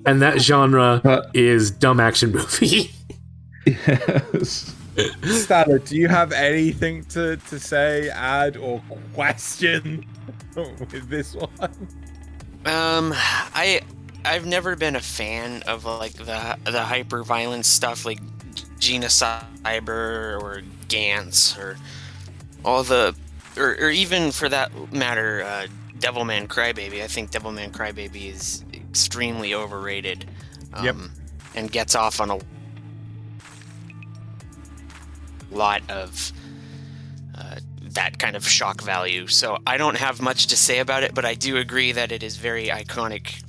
A: And that genre
D: But-
A: is dumb action movie.
D: Yes.
C: Stallard, do you have anything to say, add, or question with this one?
B: I've never been a fan of like the hyper violent stuff like Gina Cyber or Gantz or all the or even for that matter Devilman Crybaby. I think Devilman Crybaby is extremely overrated.
C: Yep.
B: And gets off on a lot of that kind of shock value. So I don't have much to say about it, but I do agree that it is very iconic.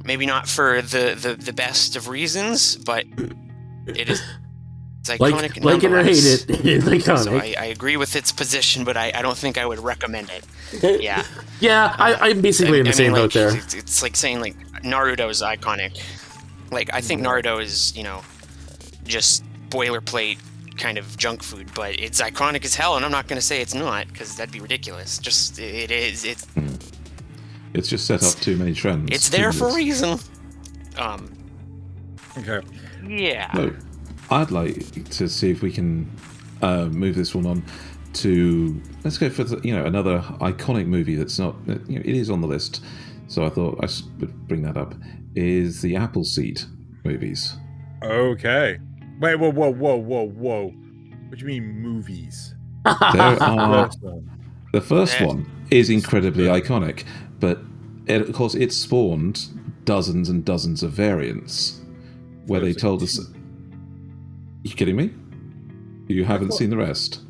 B: Maybe not for the best of reasons, but it is It's iconic.
A: Like it or hate it, it's iconic.
B: So I agree with its position, but I don't think I would recommend it. Yeah.
A: Yeah, I'm basically in the same boat there.
B: It's like saying like Naruto is iconic. Like I think Naruto is just boilerplate kind of junk food, but it's iconic as hell, and I'm not going to say it's not because that'd be ridiculous. Just it is.
D: It's just set up too many trends.
B: It's there for a reason.
C: Okay.
B: Yeah.
D: No, I'd like to see if we can move this one on to, let's go for another iconic movie that's not, it is on the list, so I thought I would bring that up, is the Appleseed movies.
C: Okay. Wait, whoa. What do you mean movies?
D: There are, the first one is incredibly iconic, but of course it spawned dozens and dozens of variants where they told us... You kidding me? You haven't seen the rest?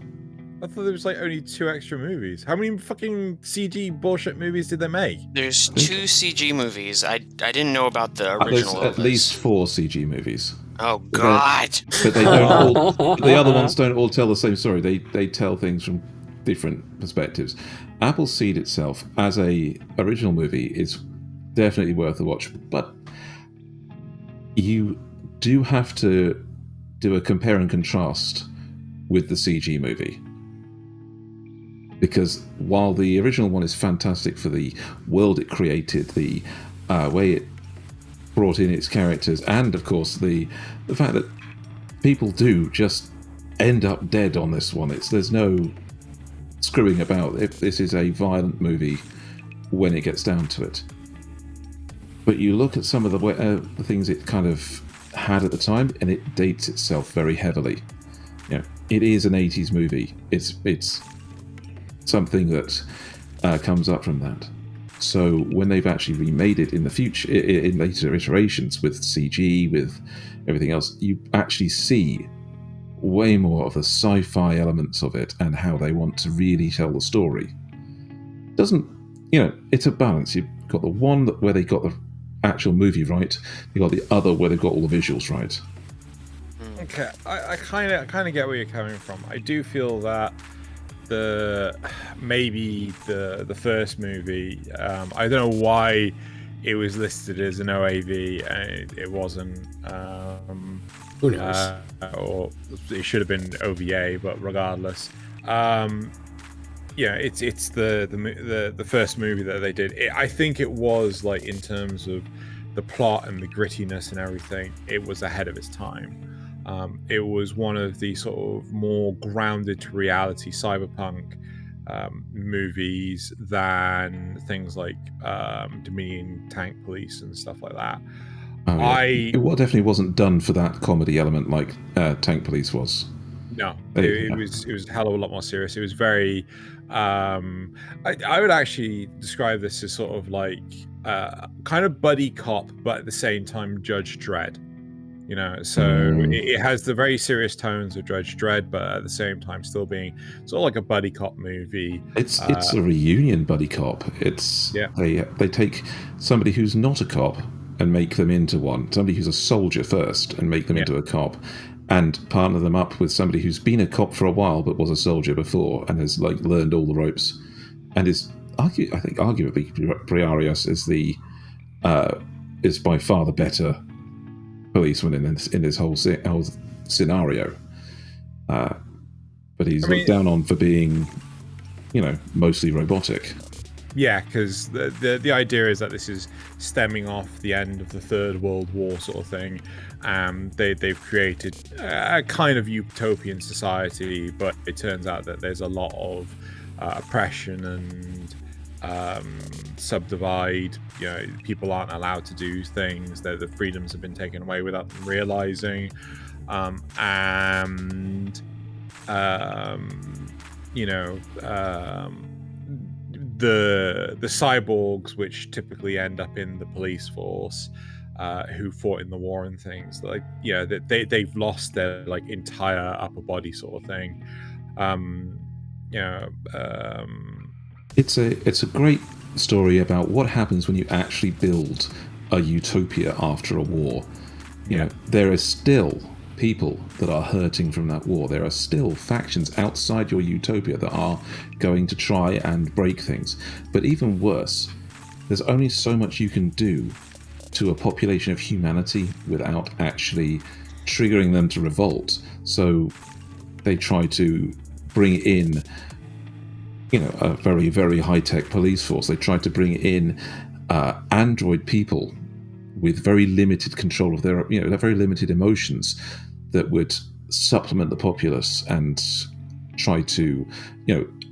C: I thought there was like only 2 extra movies. How many fucking CG bullshit movies did they make?
B: There's 2 CG movies. I didn't know about the original.
D: There's at least 4 CG movies.
B: Oh God!
D: But they don't all. The other ones don't all tell the same story. They tell things from different perspectives. Appleseed itself, as a original movie, is definitely worth a watch. But you do have to do a compare and contrast with the CG movie. Because while the original one is fantastic for the world it created, the way it brought in its characters, and of course the fact that people do just end up dead on this one. There's no screwing about. If this is a violent movie when it gets down to it. But you look at some of the things it kind of had at the time, and it dates itself very heavily. It is an 80s movie. It's something that comes up from that. So when they've actually remade it in the future, in later iterations with CG, with everything else, you actually see way more of the sci-fi elements of it and how they want to really tell the story. It's a balance. You've got the one where they got the actual movie right, you got the other where they've got all the visuals right.
C: Okay, I kind of get where you're coming from. I do feel that the first movie, I don't know why it was listed as an OAV and it wasn't.
A: Who knows?
C: Or it should have been OVA, but regardless, it's the first movie that they did. I think it was like, in terms of the plot and the grittiness and everything, it was ahead of its time. It was one of the sort of more grounded to reality cyberpunk movies than things like Dominion Tank Police and stuff like that.
D: It definitely wasn't done for that comedy element like Tank Police was.
C: No, it was a hell of a lot more serious. It was very... I would actually describe this as sort of like kind of buddy cop, but at the same time Judge Dredd. It has the very serious tones of Judge Dredd, but at the same time still being sort of like a buddy cop movie.
D: It's a reunion buddy cop. They take somebody who's not a cop and make them into one. Somebody who's a soldier first and make them into a cop, and partner them up with somebody who's been a cop for a while but was a soldier before and has learned all the ropes, and is arguably Briareus is by far the better policeman in this whole scenario, but he's looked down on for being mostly robotic.
C: Yeah, because the idea is that this is stemming off the end of the Third World War sort of thing. They've created a kind of utopian society, but it turns out that there's a lot of oppression and subdivide. People aren't allowed to do things. The freedoms have been taken away without them realizing. The cyborgs, which typically end up in the police force, who fought in the war and things, they've lost their entire upper body sort of thing.
D: It's a great story about what happens when you actually build a utopia after a war. There is still people that are hurting from that war. There are still factions outside your utopia that are going to try and break things. But even worse, there's only so much you can do to a population of humanity without actually triggering them to revolt. So they try to bring in, a very, very high-tech police force. They try to bring in android people with very limited control of their very limited emotions that would supplement the populace and try to,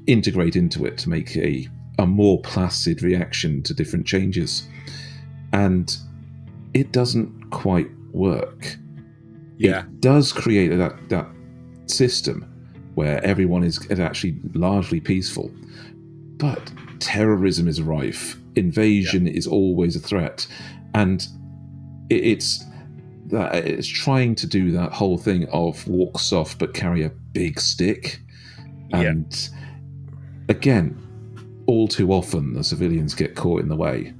D: integrate into it to make a more placid reaction to different changes. And it doesn't quite work.
C: Yeah.
D: It does create that system where everyone is actually largely peaceful. But terrorism is rife. Invasion is always a threat. And it's trying to do that whole thing of walk soft but carry a big stick. And again, all too often the civilians get caught in the way.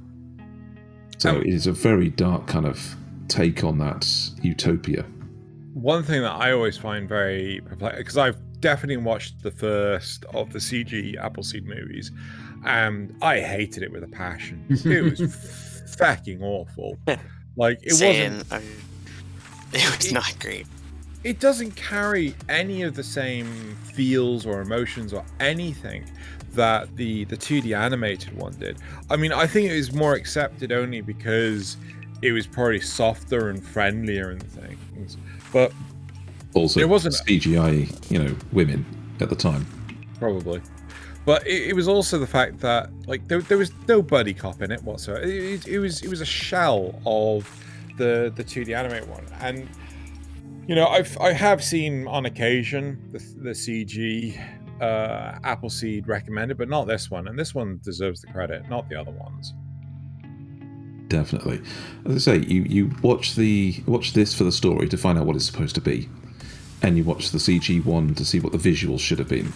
D: So it is a very dark kind of take on that utopia.
C: One thing that I always find very perplexing, because I've definitely watched the first of the CG Appleseed movies, and I hated it with a passion. It was fucking awful. Like, it wasn't.
B: It was not great.
C: It doesn't carry any of the same feels or emotions or anything that the 2D animated one did. I mean, I think it was more accepted only because it was probably softer and friendlier and things. But
D: also,
C: there wasn't
D: CGI, women at the time.
C: Probably. But it was also the fact that, like, there was no buddy cop in it whatsoever. It was a shell of the 2D animated one. And, I have seen on occasion the CG Appleseed recommended, but not this one. And this one deserves the credit, not the other ones.
D: Definitely. As I say, you watch this for the story to find out what it's supposed to be, and you watch the CG one to see what the visuals should have been.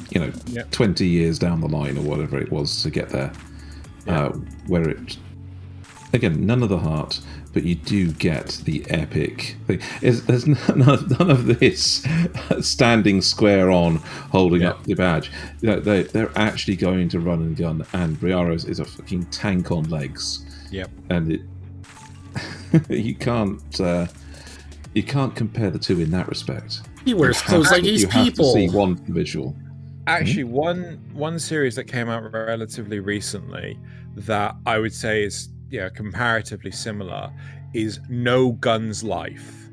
D: 20 years down the line or whatever it was to get there, where it again none of the heart, but you do get the epic thing. There's none of this standing square on, holding up the badge. They're actually going to run and gun, and Briaros is a fucking tank on legs.
C: Yep.
D: And you can't compare the two in that respect.
A: He wears clothes like he's people.
D: You have to see one visual.
C: Actually, one series that came out relatively recently that I would say is comparatively similar is No Guns Life,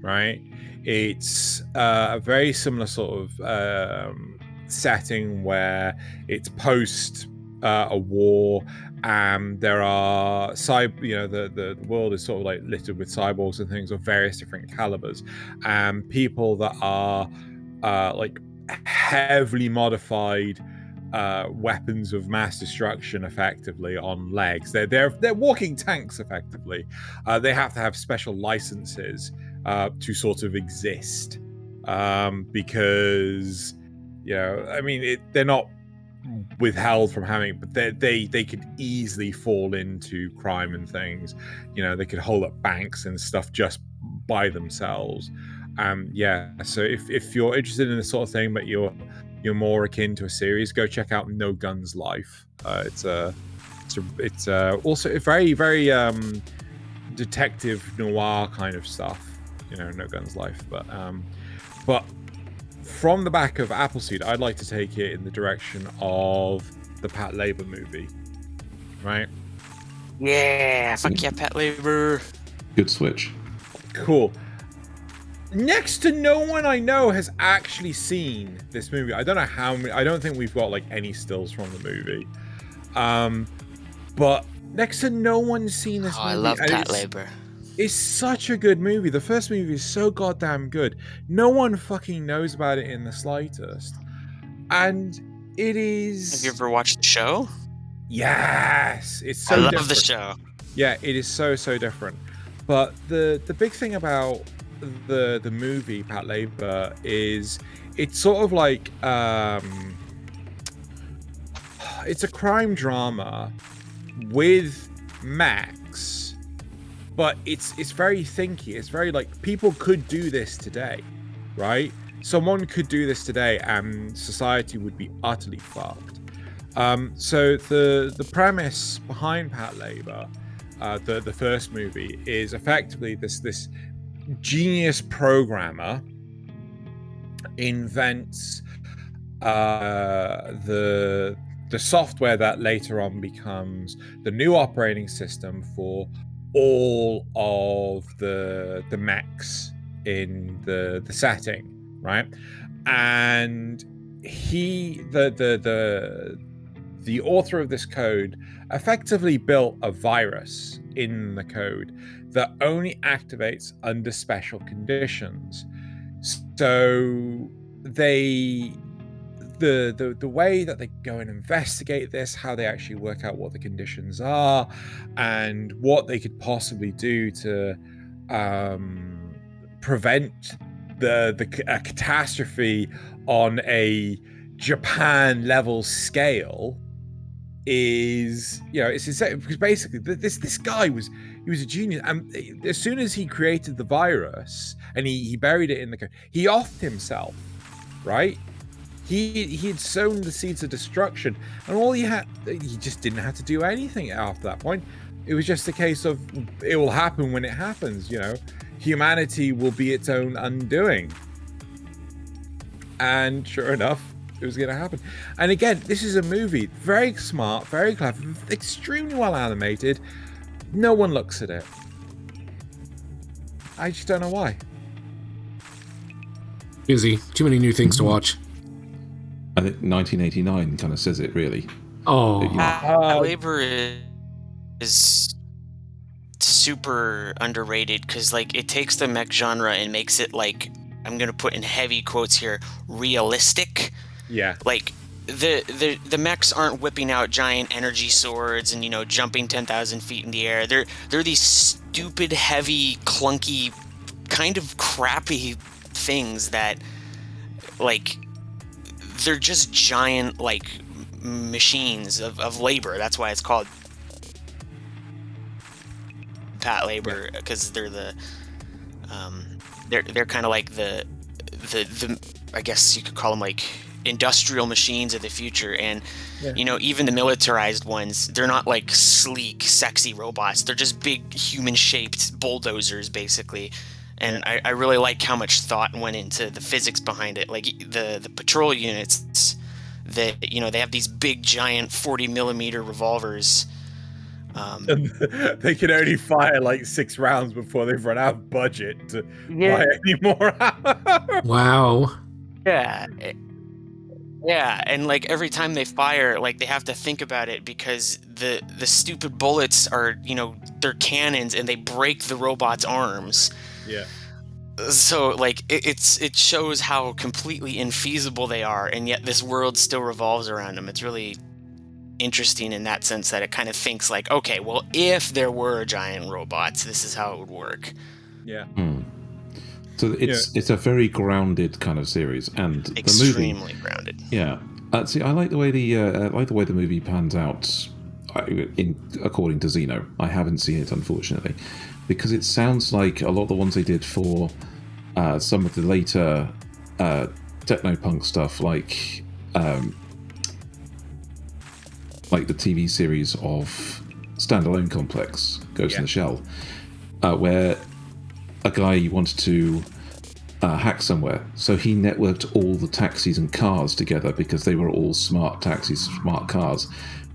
C: right? It's a very similar sort of setting where it's post a war. There are the world is sort of like littered with cyborgs and things of various different calibers, and people that are like heavily modified weapons of mass destruction, effectively on legs. They're walking tanks, effectively. They have to have special licenses to sort of exist, because they're not withheld from having, but they could easily fall into crime and things. They could hold up banks and stuff just by themselves. So if you're interested in this sort of thing, but you're more akin to a series, go check out No Guns Life. It's also a very, very detective noir kind of stuff. No Guns Life, but from the back of Appleseed, I'd like to take it in the direction of the Patlabor movie, right?
B: Yeah, fuck yeah, Patlabor.
D: Good switch.
C: Cool. Next to no one I know has actually seen this movie. I don't know how many. I don't think we've got like any stills from the movie. But next to no one's seen this movie.
B: I love Patlabor.
C: It's such a good movie. The first movie is so goddamn good. No one fucking knows about it in the slightest. And it is...
B: Have you ever watched the show?
C: Yes! It's so
B: different. I
C: different.
B: love the show.
C: Yeah, it is so different. But the big thing about the movie, Patlabor, is it's sort of like... it's a crime drama with Max, but it's very thinky. It's very like, people could do this today, right? Someone could do this today and society would be utterly fucked. So the premise behind Patlabor, the first movie, is effectively this genius programmer invents the software that later on becomes the new operating system for all of the mechs in the setting, right? And the author of this code effectively built a virus in the code that only activates under special conditions. So the way that they go and investigate this, how they actually work out what the conditions are, and what they could possibly do to prevent a catastrophe on a Japan level scale, is, it's insane, because basically this guy was a genius. And as soon as he created the virus and he buried it in the code, he offed himself, right? He had sown the seeds of destruction, and he just didn't have to do anything after that point. It was just a case of, it will happen when it happens, humanity will be its own undoing. And sure enough, it was going to happen. And again, this is a movie, very smart, very clever, extremely well animated. No one looks at it. I just don't know why.
A: Busy. Too many new things to watch.
D: I think 1989 kind of says it, really.
A: Oh.
B: Labor is super underrated, because like, it takes the mech genre and makes it, like, I'm gonna put in heavy quotes here, realistic.
C: Yeah.
B: Like, the mechs aren't whipping out giant energy swords and, jumping 10,000 feet in the air. They're these stupid, heavy, clunky, kind of crappy things that, like, they're just giant, like, machines of labor. That's why it's called Patlabor, because they're they're kind of like the I guess you could call them like industrial machines of the future. And even the militarized ones, they're not like sleek, sexy robots. They're just big human-shaped bulldozers, basically. And I really like how much thought went into the physics behind it. Like the patrol units, that they have these big giant 40 millimeter revolvers.
C: They can only fire like 6 rounds before they've run out of budget to buy any more.
A: Wow.
B: Yeah, and like every time they fire, like they have to think about it, because the stupid bullets are, they're cannons and they break the robot's arms.
C: Yeah.
B: So like it shows how completely infeasible they are, and yet this world still revolves around them. It's really interesting in that sense, that it kind of thinks like, okay, well, if there were giant robots, this is how it would work.
C: Yeah.
D: So it's a very grounded kind of series, and
B: extremely
D: the movie,
B: grounded.
D: Yeah. See, I like the way the movie pans out. According to Xeno, I haven't seen it, unfortunately, because it sounds like a lot of the ones they did for some of the later techno-punk stuff, like the TV series of Standalone Complex, Ghost in the Shell, where a guy wanted to hack somewhere, so he networked all the taxis and cars together, because they were all smart taxis, smart cars,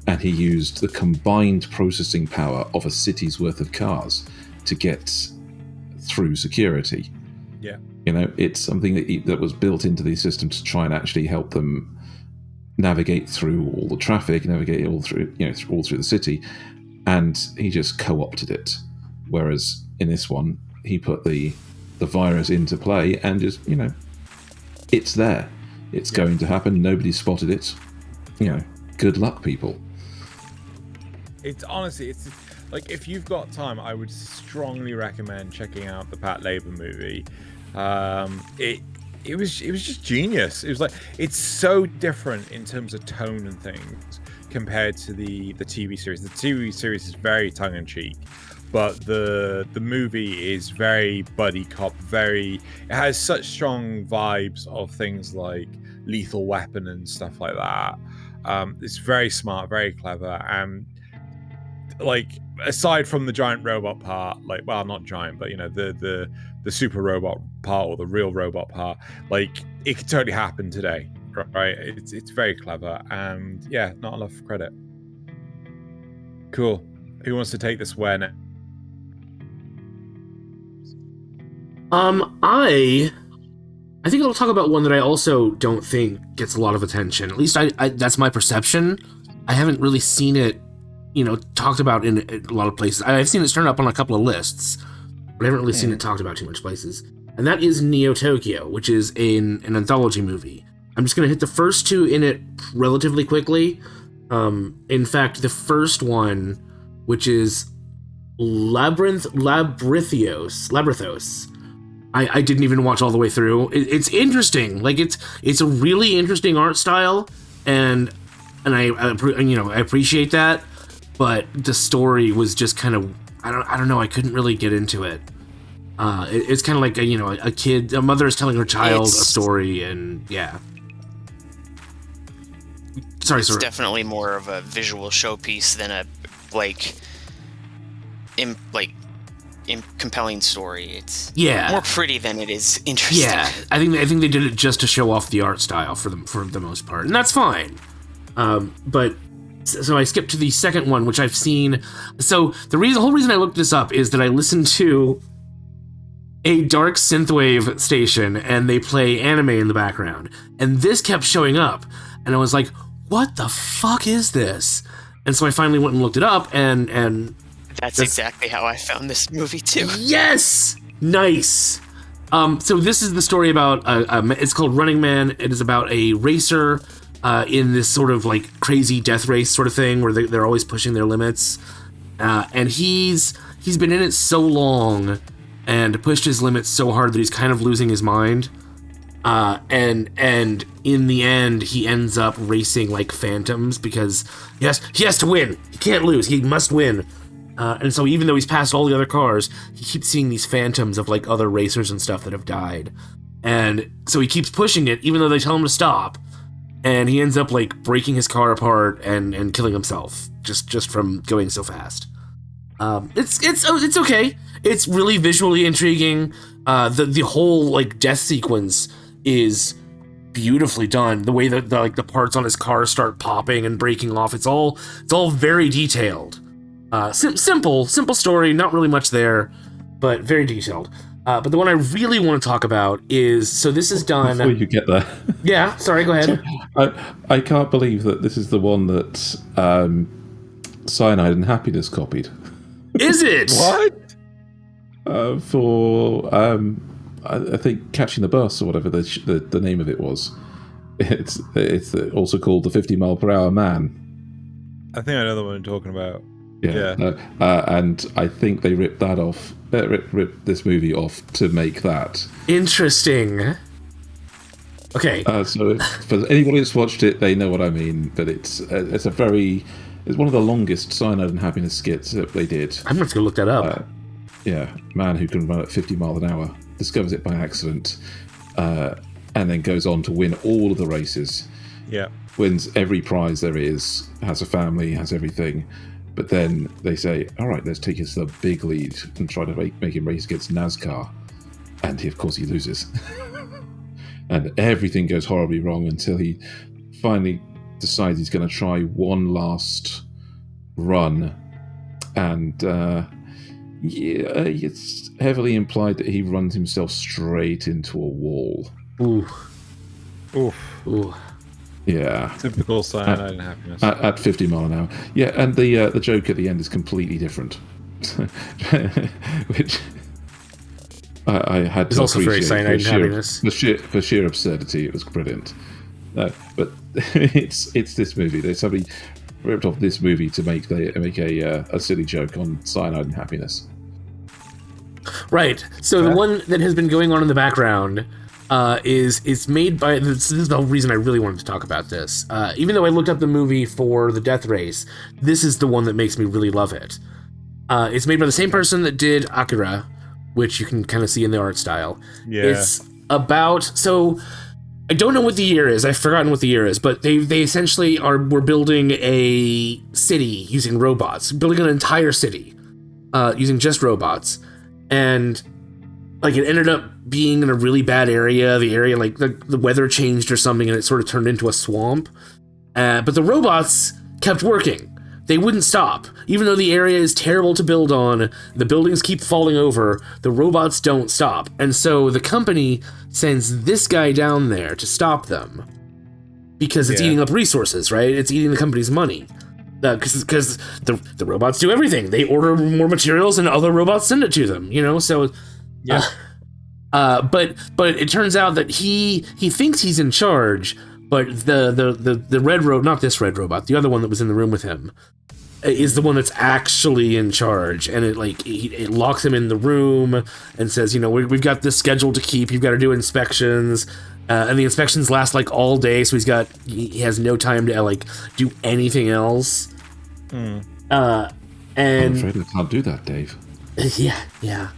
D: and he used the combined processing power of a city's worth of cars to get through security.
C: Yeah.
D: It's something that was built into the system to try and actually help them navigate through all the traffic, navigate all through, all through the city, and he just co-opted it. Whereas in this one, he put the virus into play, and just, it's there. It's going to happen. Nobody spotted it. Good luck, people.
C: It's honestly, it's like, if you've got time, I would strongly recommend checking out the Patlabor movie. It was just genius. It was like, it's so different in terms of tone and things compared to the TV series. The TV series is very tongue-in-cheek, but the movie is very buddy cop. It has such strong vibes of things like Lethal Weapon and stuff like that. It's very smart, very clever, and like aside from the giant robot part, like, well, not giant, but you know, the super robot part or the real robot part, like it could totally happen today, right? It's very clever, and yeah, not enough credit. Cool. Who wants to take this when?
A: I think I'll talk about one that I also don't think gets a lot of attention. At least I that's my perception. I haven't really seen it, you know, talked about in a lot of places. I've seen it turned up on a couple of lists, but I haven't really seen it talked about too much places. And that is Neo Tokyo, which is an anthology movie. I'm just going to hit the first two in it relatively quickly. In fact, the first one, which is Labyrithos. I didn't even watch all the way through. It's interesting. Like it's a really interesting art style, and I appreciate that. But the story was just kind of I don't know. I couldn't really get into it. It's kind of like a mother is telling her child a story, and yeah. Sorry,
B: It's definitely more of a visual showpiece than a compelling story. It's more pretty than it is interesting.
A: Yeah, I think they did it just to show off the art style for the most part, and that's fine. But so I skipped to the second one, which I've seen. So the whole reason I looked this up is that I listened to a dark synthwave station, and they play anime in the background, and this kept showing up, and I was like, what the fuck is this? And so I finally went and looked it up, and
B: that's exactly how I found this movie too.
A: Yes! Nice! So this is the story about, it's called Running Man. It is about a racer in this sort of like crazy death race sort of thing where they're always pushing their limits. And he's been in it so long and pushed his limits so hard that he's kind of losing his mind. And in the end, he ends up racing like phantoms because he has to win. He can't lose. He must win. And so even though he's passed all the other cars, he keeps seeing these phantoms of like other racers and stuff that have died. And so he keeps pushing it, even though they tell him to stop. And he ends up like breaking his car apart and killing himself just from going so fast. It's okay. It's really visually intriguing. The whole like death sequence is beautifully done. The way that the parts on his car start popping and breaking off, it's all very detailed. Simple story, not really much there, but very detailed. But the one I really want to talk about is, so this is done...
D: Before you get there...
A: Yeah, sorry, go ahead.
D: I can't believe that this is the one that Cyanide and Happiness copied.
A: Is it?
C: What?
D: For, I think, Catching the Bus or whatever the name of it was. It's also called The 50 Mile Per Hour Man.
C: I think I know the one you're talking about.
D: Yeah. And I think they ripped that off. Ripped this movie off to make that.
A: Interesting. Okay.
D: So for anybody that's watched it, they know what I mean. But it's one of the longest Cyanide and Happiness skits that they did.
A: I'm going to go look that up.
D: Man who can run at 50 miles an hour discovers it by accident, and then goes on to win all of the races.
C: Yeah. Wins
D: every prize there is, has a family, has everything. But then they say, all right, let's take it to the big lead and try to make him race against NASCAR. And of course he loses. And everything goes horribly wrong until he finally decides he's going to try one last run. And it's heavily implied that he runs himself straight into a wall.
A: Ooh.
D: Yeah.
C: Typical Cyanide and Happiness.
D: At 50 mile an hour. Yeah, and the joke at the end is completely different. Which I had to
A: also very Cyanide and Happiness.
D: For sheer absurdity, it was brilliant. But it's this movie. There's somebody ripped off this movie to make a silly joke on Cyanide and Happiness.
A: Right. So the one that has been going on in the background is made by... This is the whole reason I really wanted to talk about this. Even though I looked up the movie for the Death Race, this is the one that makes me really love it. It's made by the same person that did Akira, which you can kind of see in the art style.
C: Yeah.
A: It's about, so I don't know what the year is. I've forgotten what the year is, but they essentially were building a city using robots, building an entire city using just robots, and like it ended up being in a really bad area. The area, like the weather changed or something, and it sort of turned into a swamp. But the robots kept working. They wouldn't stop. Even though the area is terrible to build on, the buildings keep falling over, the robots don't stop. And so the company sends this guy down there to stop them. Because it's eating up resources, right? It's eating the company's money. Because the robots do everything. They order more materials and other robots send it to them, you know? So, but it turns out that he thinks he's in charge, but the red robot, not this red robot, the other one that was in the room with him, is the one that's actually in charge, and it locks him in the room and says, you know, we've got this schedule to keep. You've got to do inspections, and the inspections last like all day, so he has no time to like do anything else. And
D: I'm afraid I can't do that, Dave.
A: Yeah.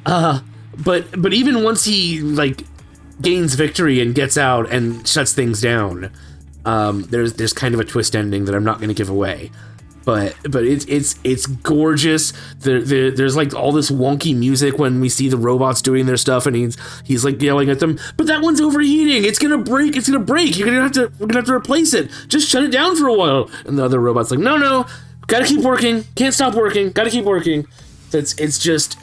A: But even once he like gains victory and gets out and shuts things down, there's kind of a twist ending that I'm not going to give away. But it's gorgeous. There's like all this wonky music when we see the robots doing their stuff, and he's like yelling at them. But that one's overheating. It's gonna break. We're gonna have to replace it. Just shut it down for a while. And the other robot's like, no, gotta keep working. Can't stop working. Gotta keep working. It's just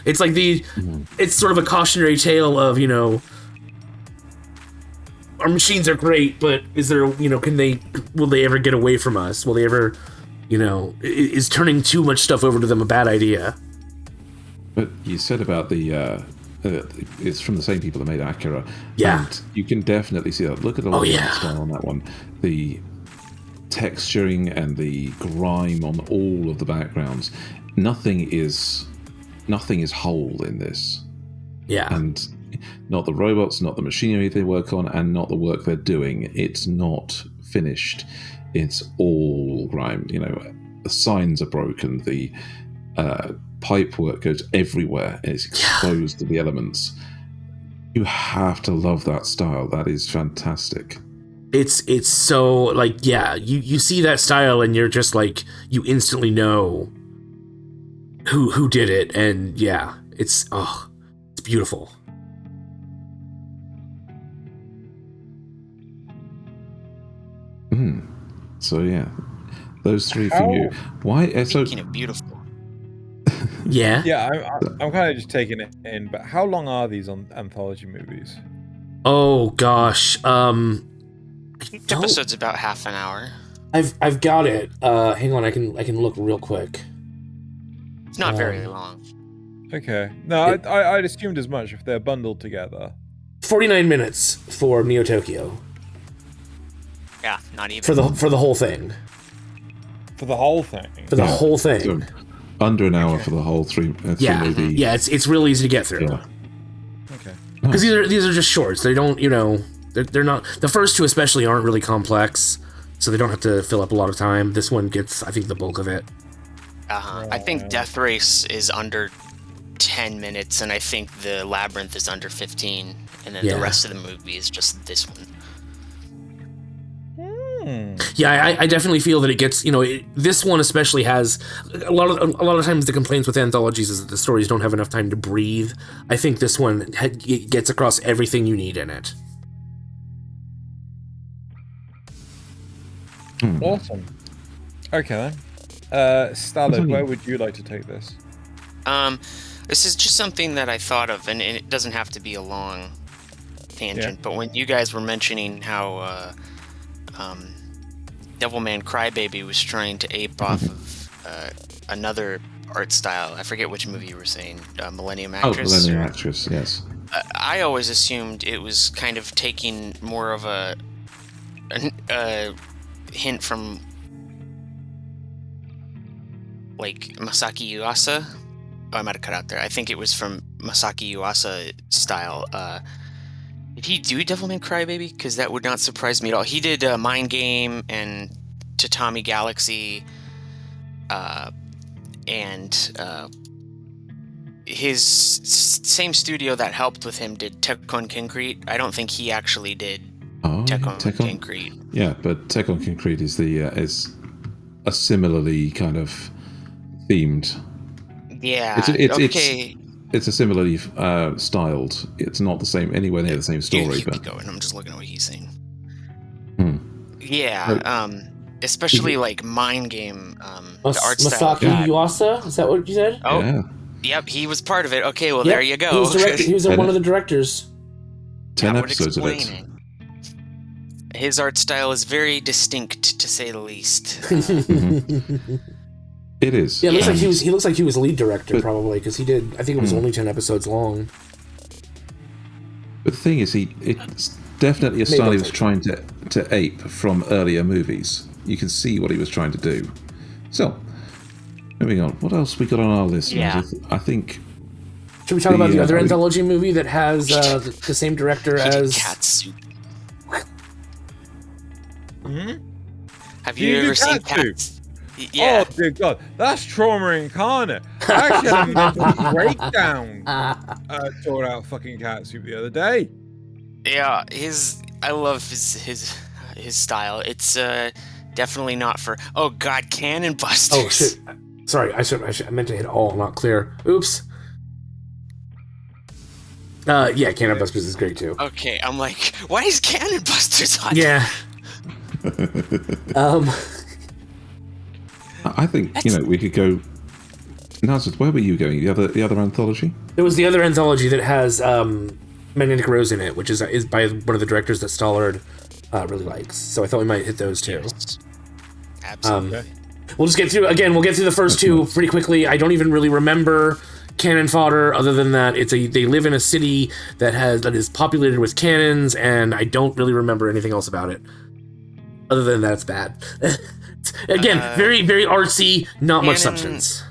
A: it's like it's sort of a cautionary tale of, you know, our machines are great, but is there, you know, will they ever get away from us? Will they ever, you know, is turning too much stuff over to them a bad idea?
D: But you said about it's from the same people that made Akira.
A: Yeah.
D: And you can definitely see that. Look at the style on that one. The texturing and the grime on all of the backgrounds. Nothing is whole in this. Yeah. And not the robots, not the machinery they work on, and not the work they're doing. It's not finished. It's all grime. You know, the signs are broken. The pipe work goes everywhere. And it's exposed to the elements. You have to love that style. That is fantastic.
A: It's so like, you see that style and you're just like, you instantly know who did it, and it's beautiful.
D: So those three for you. Why?
B: Making it beautiful.
C: Yeah, I'm kind of just taking it in. But how long are these anthology movies?
A: Oh gosh,
B: Each episode's about half an hour.
A: I've got it. Hang on, I can look real quick.
B: It's not very long.
C: Okay. No, I'd assumed as much if they're bundled together.
A: 49 minutes for Neo Tokyo.
B: Yeah, not even.
A: For the whole thing.
C: For the whole thing?
A: For the whole thing.
D: So under an hour for the whole three movie.
A: Yeah, it's real easy to get through.
C: Okay.
A: Because these are just shorts. They don't, you know, they're not, the first two especially aren't really complex, so they don't have to fill up a lot of time. This one gets, I think, the bulk of it.
B: I think Death Race is under 10 minutes, and I think the Labyrintھ is under 15, and then the rest of the movie is just this one.
A: Yeah, I definitely feel that it gets, you know, this one especially has a lot of times the complaints with anthologies is that the stories don't have enough time to breathe. I think this one gets across everything you need in it.
C: Awesome. Okay then. StallordD, where would you like to take this?
B: This is just something that I thought of, and it doesn't have to be a long tangent, but when you guys were mentioning how Devilman Crybaby was trying to ape off of another art style, I forget which movie you were saying, Millennium Actress?
D: Oh, Millennium Actress, yes.
B: I always assumed it was kind of taking more of a hint from like Masaki Yuasa. Oh, I might have cut out there. I think it was from Masaki Yuasa style. Did he do Devilman Crybaby? Because that would not surprise me at all. He did Mind Game and Tatami Galaxy. and his same studio that helped with him did Tekon Concrete. I don't think he actually did Tekon Concrete.
D: Yeah, but Tekon Concrete is is a similarly kind of themed.
B: Yeah.
D: It's a similarly styled. It's not the same anywhere near the same story.
B: You
D: but
B: keep going. I'm just looking at what he's saying.
D: Hmm.
B: Yeah. Especially like Mind Game. The art
A: Masaki
B: style.
A: Yuasa? Is that what you said?
B: Oh,
D: yeah.
B: Yep. He was part of it. Okay. Well,
A: Yep,
B: there you go.
A: He was one of the directors.
D: 10
B: That would
D: episodes of
B: explain
D: it.
B: His art style is very distinct, to say the least.
D: It is.
A: Yeah, it looks like he looks like he was lead director probably because he did. I think it was
D: Hmm.
A: only 10 episodes long.
D: But the thing is, it's definitely a style he was trying to ape from earlier movies. You can see what he was trying to do. So, moving on. What else we got on our list?
B: Yeah.
D: I think.
A: Should we talk about the other anthology movie that has the same director as
B: Cat Soup.
C: Hmm?
B: Have you ever seen
C: Cat Soup?
B: Cat? Yeah.
C: Oh, dear God. That's trauma incarnate. I actually had a mental breakdown tore out fucking cat soup the other day.
B: Yeah, I love his style. It's definitely not for. Oh God, Cannon Busters.
A: Oh shit! Sorry, I meant to hit all, not clear. Oops. Yeah, Cannon Busters is great too.
B: Okay, I'm like, why is Cannon Busters on?
A: Yeah.
D: I think we could go. Nasuth, where were you going? The other anthology?
A: There was the other anthology that has Magnetic Rose in it, which is by one of the directors that StallordD really likes. So I thought we might hit those two.
B: Absolutely.
A: We'll just get through again. We'll get through the first two pretty quickly. I don't even really remember cannon fodder, other than that they live in a city that is populated with cannons, and I don't really remember anything else about it. Other than that, it's bad. Again, very, very artsy, not much substance.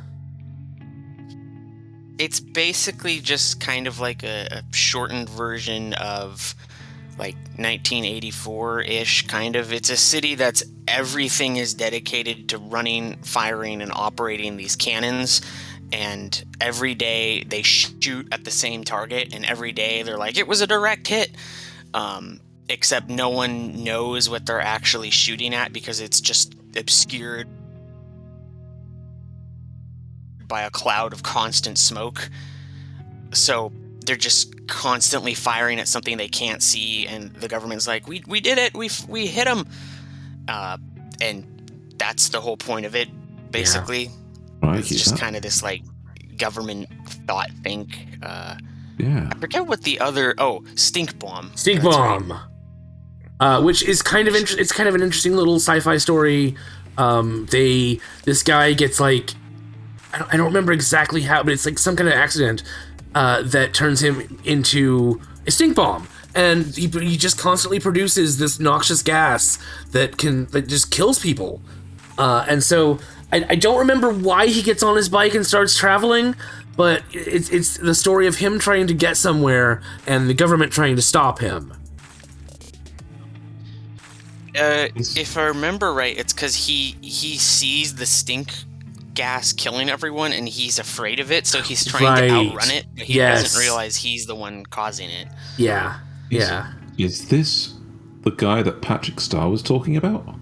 B: It's basically just kind of like a shortened version of like 1984-ish, kind of. It's a city that's everything is dedicated to running, firing, and operating these cannons. And every day they shoot at the same target, and every day they're like, it was a direct hit. Except no one knows what they're actually shooting at because it's just obscured by a cloud of constant smoke. So they're just constantly firing at something they can't see, and the government's like, we did it, we hit them. And that's the whole point of it, basically.
D: Yeah. Right,
B: it's just kind of this like government thought think.
D: Yeah.
B: I forget what the other. Stink Bomb.
A: Stink Bomb. Right. Which is kind of it's kind of an interesting little sci-fi story. This guy gets like, I don't remember exactly how, but it's like some kind of accident that turns him into a stink bomb, and he just constantly produces this noxious gas that just kills people. And so I don't remember why he gets on his bike and starts traveling, but it's the story of him trying to get somewhere and the government trying to stop him.
B: If I remember right, it's because he sees the stink gas killing everyone and he's afraid of it, so he's trying to outrun it, but he doesn't realize he's the one causing it.
A: Yeah.
D: Is this the guy that Patrick Star was talking about?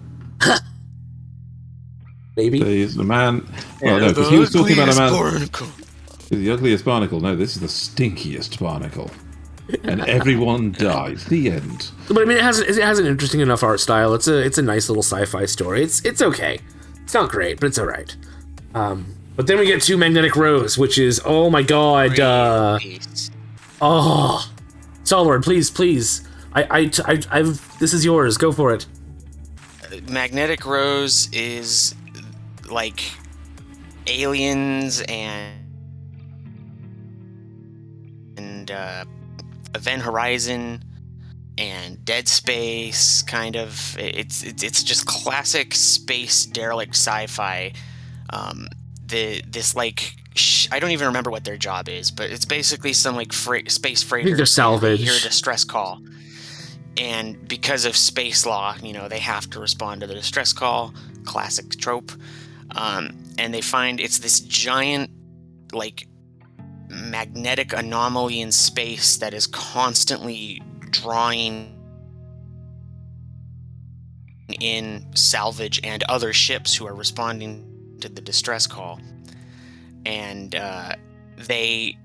A: Maybe.
D: There's a man. Well, no, because he was talking about a man. Barnacle. The ugliest barnacle. No, this is the stinkiest barnacle. And everyone died. The end.
A: But I mean, it has an interesting enough art style. It's a nice little sci-fi story. It's okay. It's not great, but it's all right. But then we get to Magnetic Rose, which is, oh my god. StallordD, please. I've this is yours. Go for it.
B: Magnetic Rose is like Aliens and Event Horizon and Dead Space, kind of. It's just classic space derelict sci-fi. This like I don't even remember what their job is, but it's basically some like space freighter.
A: I think they're salvage.
B: Hear a distress call, and because of space law, they have to respond to the distress call. Classic trope. and they find it's this giant, like, magnetic anomaly in space that is constantly drawing in salvage and other ships who are responding to the distress call. And it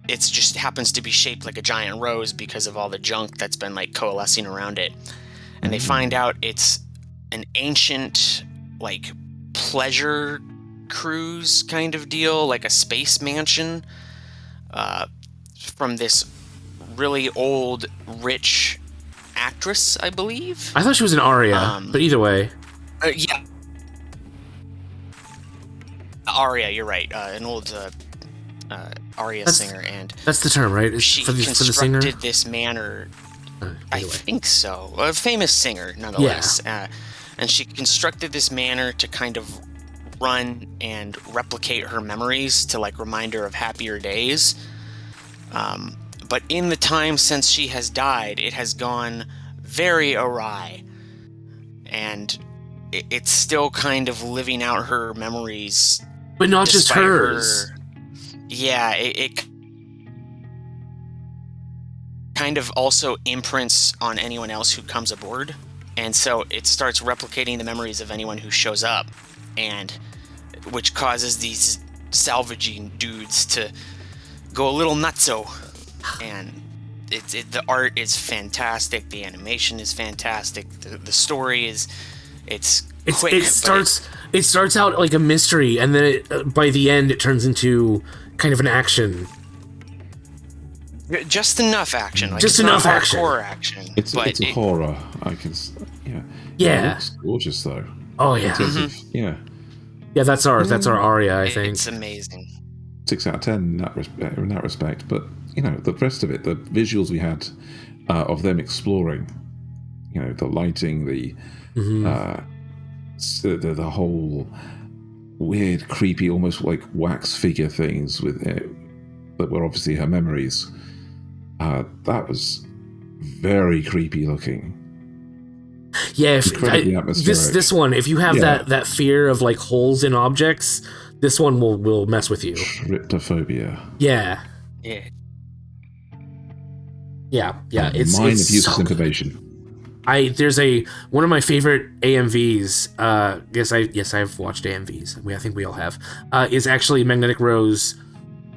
B: just happens to be shaped like a giant rose because of all the junk that's been like coalescing around it. And they find out it's an ancient, like, pleasure cruise kind of deal, like a space mansion, from this really old, rich actress, I believe.
A: I thought she was an aria, but either way.
B: Yeah. Aria, you're right. An old aria singer, and
A: that's the term, right?
B: She constructed this manor. I think so. A famous singer, nonetheless.
A: Yeah.
B: And she constructed this manor to kind of run and replicate her memories to, like, remind her of happier days. But in the time since she has died, it has gone very awry. And it's still kind of living out her memories.
A: But not just hers.
B: Yeah, it kind of also imprints on anyone else who comes aboard. And so it starts replicating the memories of anyone who shows up, and which causes these salvaging dudes to go a little nutso. And the art is fantastic, the animation is fantastic, the story is quick. It
A: starts out like a mystery, and then by the end it turns into kind of an action.
B: Just enough action. Like,
A: just enough action.
B: Hardcore action.
D: It's a horror.
A: Yeah.
D: It looks gorgeous though.
A: Oh yeah.
D: Yeah.
A: Yeah, that's our aria, I think.
B: It's amazing.
D: 6 out of 10 in that respect. But the rest of it, the visuals we had of them exploring, the lighting, the whole weird, creepy, almost like wax figure things with that were obviously her memories. That was very creepy looking.
A: Yeah,
D: incredibly atmospheric.
A: This one, if you have that fear of, like, holes in objects, this one will mess with you.
D: Tryptophobia.
A: Yeah.
B: Yeah.
A: Yeah. It's
D: mind of useless
A: so
D: information.
A: There's one of my favorite AMVs. Yes, I've watched AMVs. I think we all have. Is actually Magnetic Rose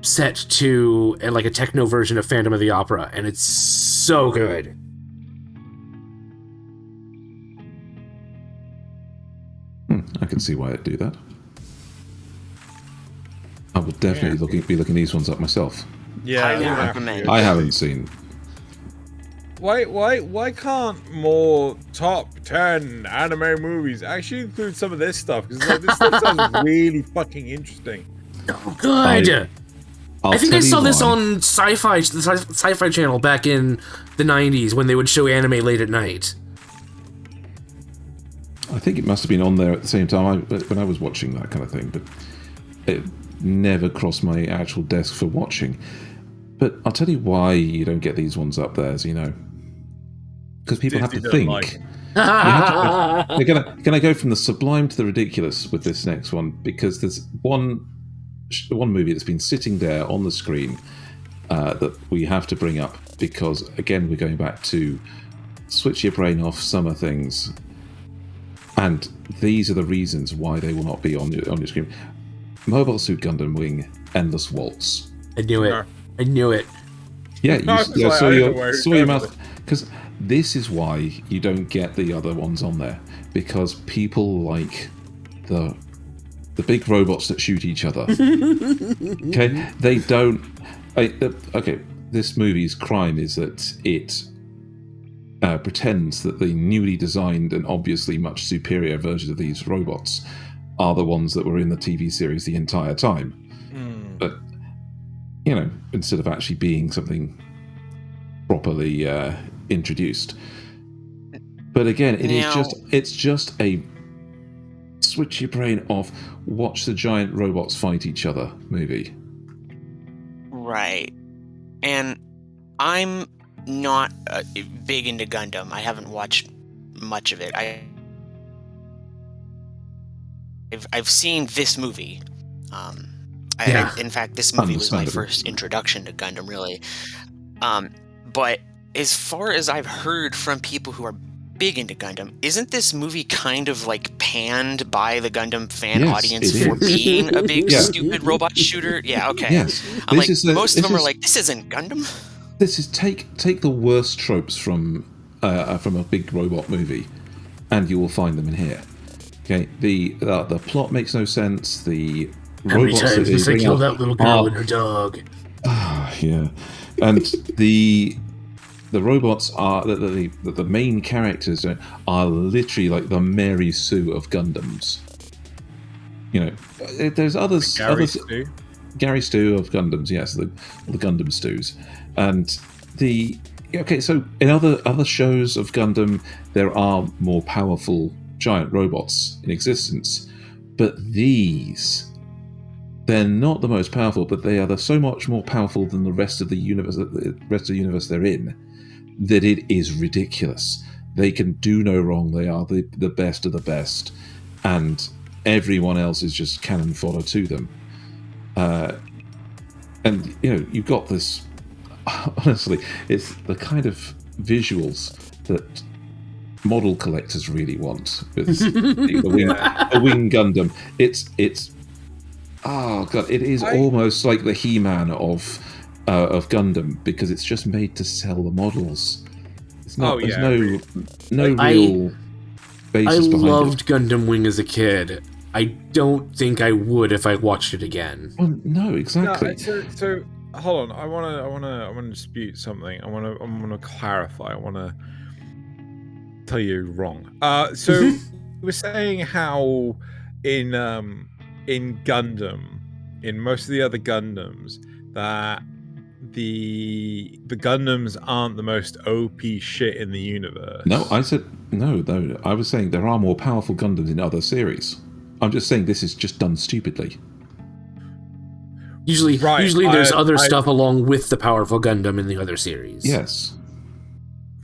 A: set to like a techno version of Phantom of the Opera, and it's so good.
D: I can see why I'd do that. I will definitely be looking these ones up myself.
C: Yeah,
B: Highly recommend.
D: I haven't seen.
C: Why can't more top 10 anime movies actually include some of this stuff? Because this stuff sounds really fucking interesting.
A: Oh, good. I think I saw this on the Sci-Fi Channel back in the 90s when they would show anime late at night.
D: I think it must have been on there at the same time when I was watching that kind of thing, but it never crossed my actual desk for watching. But I'll tell you why you don't get these ones up there, because people have to think. They're gonna go from the sublime to the ridiculous with this next one, because there's one movie that's been sitting there on the screen that we have to bring up, because again we're going back to switch your brain off summer things, and these are the reasons why they will not be on your screen. Mobile Suit Gundam Wing Endless Waltz.
A: I knew it.
D: Yeah, saw your mouth, because this is why you don't get the other ones on there, because people like the big robots that shoot each other. Okay, they don't. Okay, this movie's crime is that it pretends that the newly designed and obviously much superior versions of these robots are the ones that were in the TV series the entire time. But instead of actually being something properly introduced. But again, it's just a switch your brain off, watch the giant robots fight each other movie.
B: Right. And I'm not big into Gundam. I haven't watched much of it. I've seen this movie.
A: Yeah.
B: In fact, this movie was my
D: Understandable.
B: first introduction to Gundam, really. But as far as I've heard from people who are big into Gundam, isn't this movie kind of like panned by the Gundam fan
D: Yes,
B: audience
D: it
B: for
D: is.
B: being a big
D: Yeah.
B: stupid robot shooter? Yeah, okay.
D: Yes.
B: I'm
D: This
B: like,
D: is the-
B: most of
D: this
B: them are
D: is-
B: like, this isn't Gundam.
D: This is take the worst tropes from a big robot movie, and you will find them in here. Okay, the plot makes no sense. The
A: How many
D: robots
A: times
D: they
A: must I
D: bring
A: kill
D: out
A: that little girl
D: are-
A: and her dog?
D: yeah, and the robots are the main characters are literally like the Mary Sue of Gundams. You know, there's others. Gary Stu of Gundams, yes, the Gundam Stews, and so in other shows of Gundam, there are more powerful giant robots in existence, but they're not the most powerful, but they are so much more powerful than the rest of the universe. The rest of the universe they're in, that it is ridiculous. They can do no wrong. They are the best of the best, and everyone else is just cannon fodder to them. And you've got this. Honestly, it's the kind of visuals that model collectors really want. With the wing Gundam, it's oh god, it is almost like the He-Man of Gundam, because it's just made to sell the models. It's not. There's no real basis
A: I
D: behind
A: loved
D: it.
A: Gundam Wing as a kid. I don't think I would if I watched it again.
D: Well, no, exactly.
C: No, so hold on. I want to dispute something. I want to clarify. I want to tell you wrong. So you were saying how in Gundam, in most of the other Gundams, that the Gundams aren't the most OP shit in the universe.
D: No, I said no. Though I was saying there are more powerful Gundams in other series. I'm just saying this is just done stupidly.
A: Usually there's other stuff along with the powerful Gundam in the other series.
D: Yes.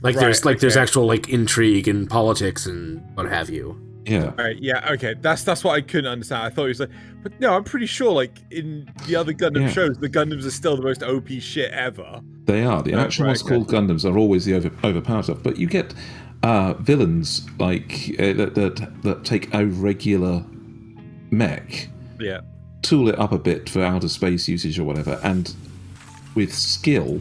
A: There's actual intrigue and politics and what have you.
D: Yeah.
C: Right, yeah, okay. That's what I couldn't understand. I thought it was but no, I'm pretty sure in the other Gundam shows, the Gundams are still the most OP shit ever.
D: They are. The actual ones called Gundams are always the overpowered stuff. But you get villains that take a regular mech, tool it up a bit for outer space usage or whatever, and with skill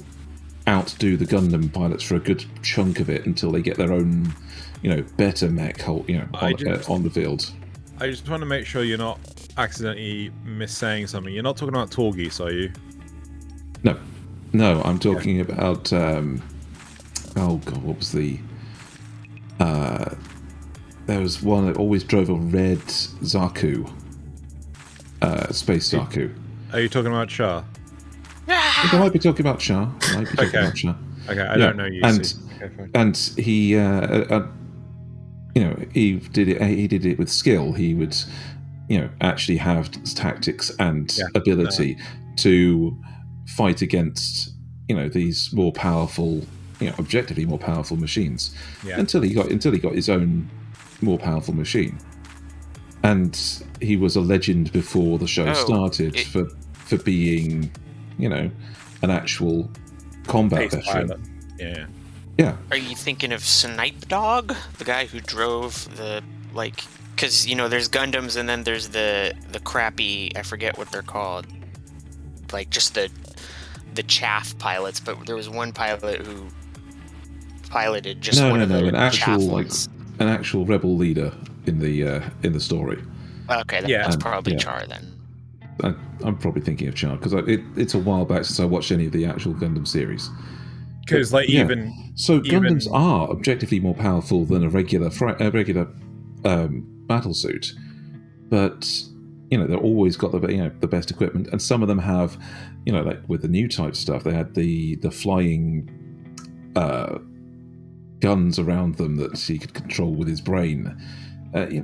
D: outdo the Gundam pilots for a good chunk of it until they get their own, better mech on the field.
C: I just want to make sure you're not accidentally missaying something. You're not talking about Torgeese, are you?
D: No, I'm talking about oh god, what was the there was one that always drove a red Zaku, space Zaku.
C: Are you talking about Char?
D: I might be talking about Char.
C: Okay, I don't know you.
D: And he, he did it. He did it with skill. He would, actually have tactics and ability to fight against, these more powerful, objectively more powerful machines. Yeah. Until he got his own more powerful machine, and he was a legend before the show started for being, an actual combat veteran.
C: Pilot. Yeah.
D: Yeah.
B: Are you thinking of Snipe Dog, the guy who drove the because there's Gundams and then there's the crappy, I forget what they're called, just the chaff pilots, but there was one pilot who piloted just one of the chaff ones.
D: An actual rebel leader in the story.
B: Okay, that's probably Char then.
D: I'm probably thinking of Char because it's a while back since I watched any of the actual Gundam series.
C: Because
D: Gundams are objectively more powerful than a regular battle suit, but they've always got the best equipment, and some of them have, with the new type stuff, they had the flying guns around them that he could control with his brain.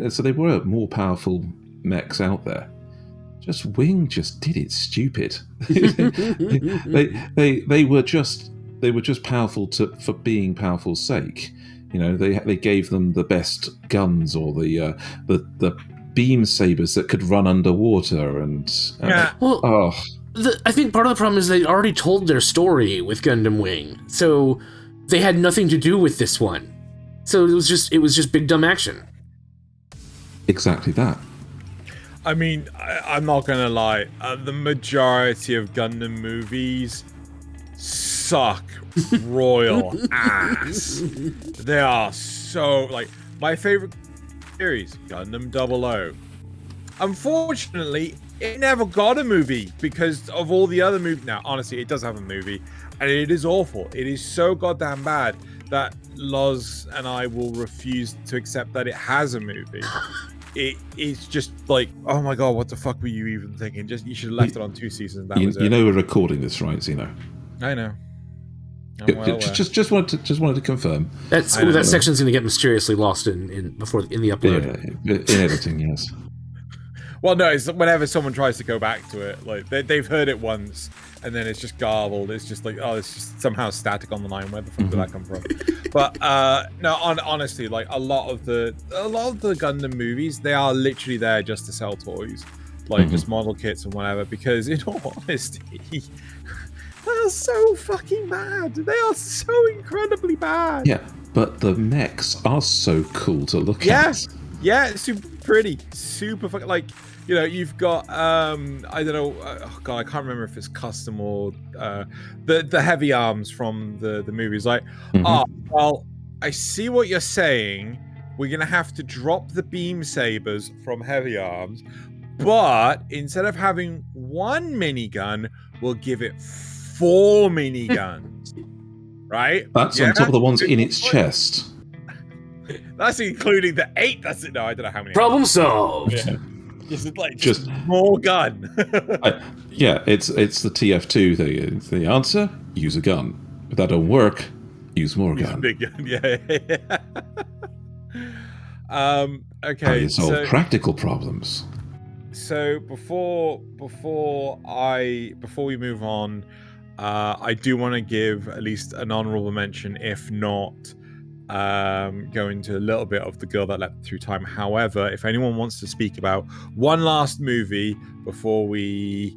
D: So they were more powerful mechs out there. Just Wing just did it stupid. they were just powerful for being powerful's sake. They gave them the best guns or the beam sabers that could run underwater, and
A: Well, I think part of the problem is they already told their story with Gundam Wing, so they had nothing to do with this one. So it was just big dumb action.
D: exactly that.
C: I mean, I'm not gonna lie. The majority of Gundam movies suck royal ass. They are so like my favorite series, Gundam 00. Unfortunately, it never got a movie because of all the other movies. Now, honestly, it does have a movie, and it is awful. It is so goddamn bad that Loz and I will refuse to accept that it has a movie. It's just like, oh my god, what the fuck were you even thinking? You should have left it on 2 seasons. That was it.
D: You know we're recording this, right, Xeno?
C: I know. I'm well aware.
D: Just wanted to confirm.
A: That section's going to get mysteriously lost in the upload.
D: Yeah, in editing, yes.
C: Well, no, it's whenever someone tries to go back to it, like they've heard it once, and then it's just garbled. It's just like, oh, it's just somehow static on the line. Where the fuck did that come from? But no, honestly, like a lot of the Gundam movies, they are literally there just to sell toys, like just model kits and whatever. Because in all honesty, they are so fucking bad. They are so incredibly bad.
D: Yeah, but the mechs are so cool to look at.
C: Yeah, it's super pretty, super fucking like. You know, you've got I don't know, oh god, I can't remember if it's custom or the heavy arms from the movies. Like, oh well, I see what you're saying. We're gonna have to drop the beam sabers from heavy arms, but instead of having 1 minigun, we'll give it 4 miniguns. Right?
D: That's on top of the ones in its chest.
C: That's including the 8. That's it. No, I don't know how many.
A: Problem solved.
C: Yeah. Just more gun.
D: It's the TF2 thing. The answer: use a gun. If that don't work, use more gun.
C: Big gun. Yeah. Okay.
D: How you solve practical problems.
C: So before we move on, I do want to give at least an honorable mention, if not go into a little bit of The Girl That Leapt Through Time. However, if anyone wants to speak about one last movie before we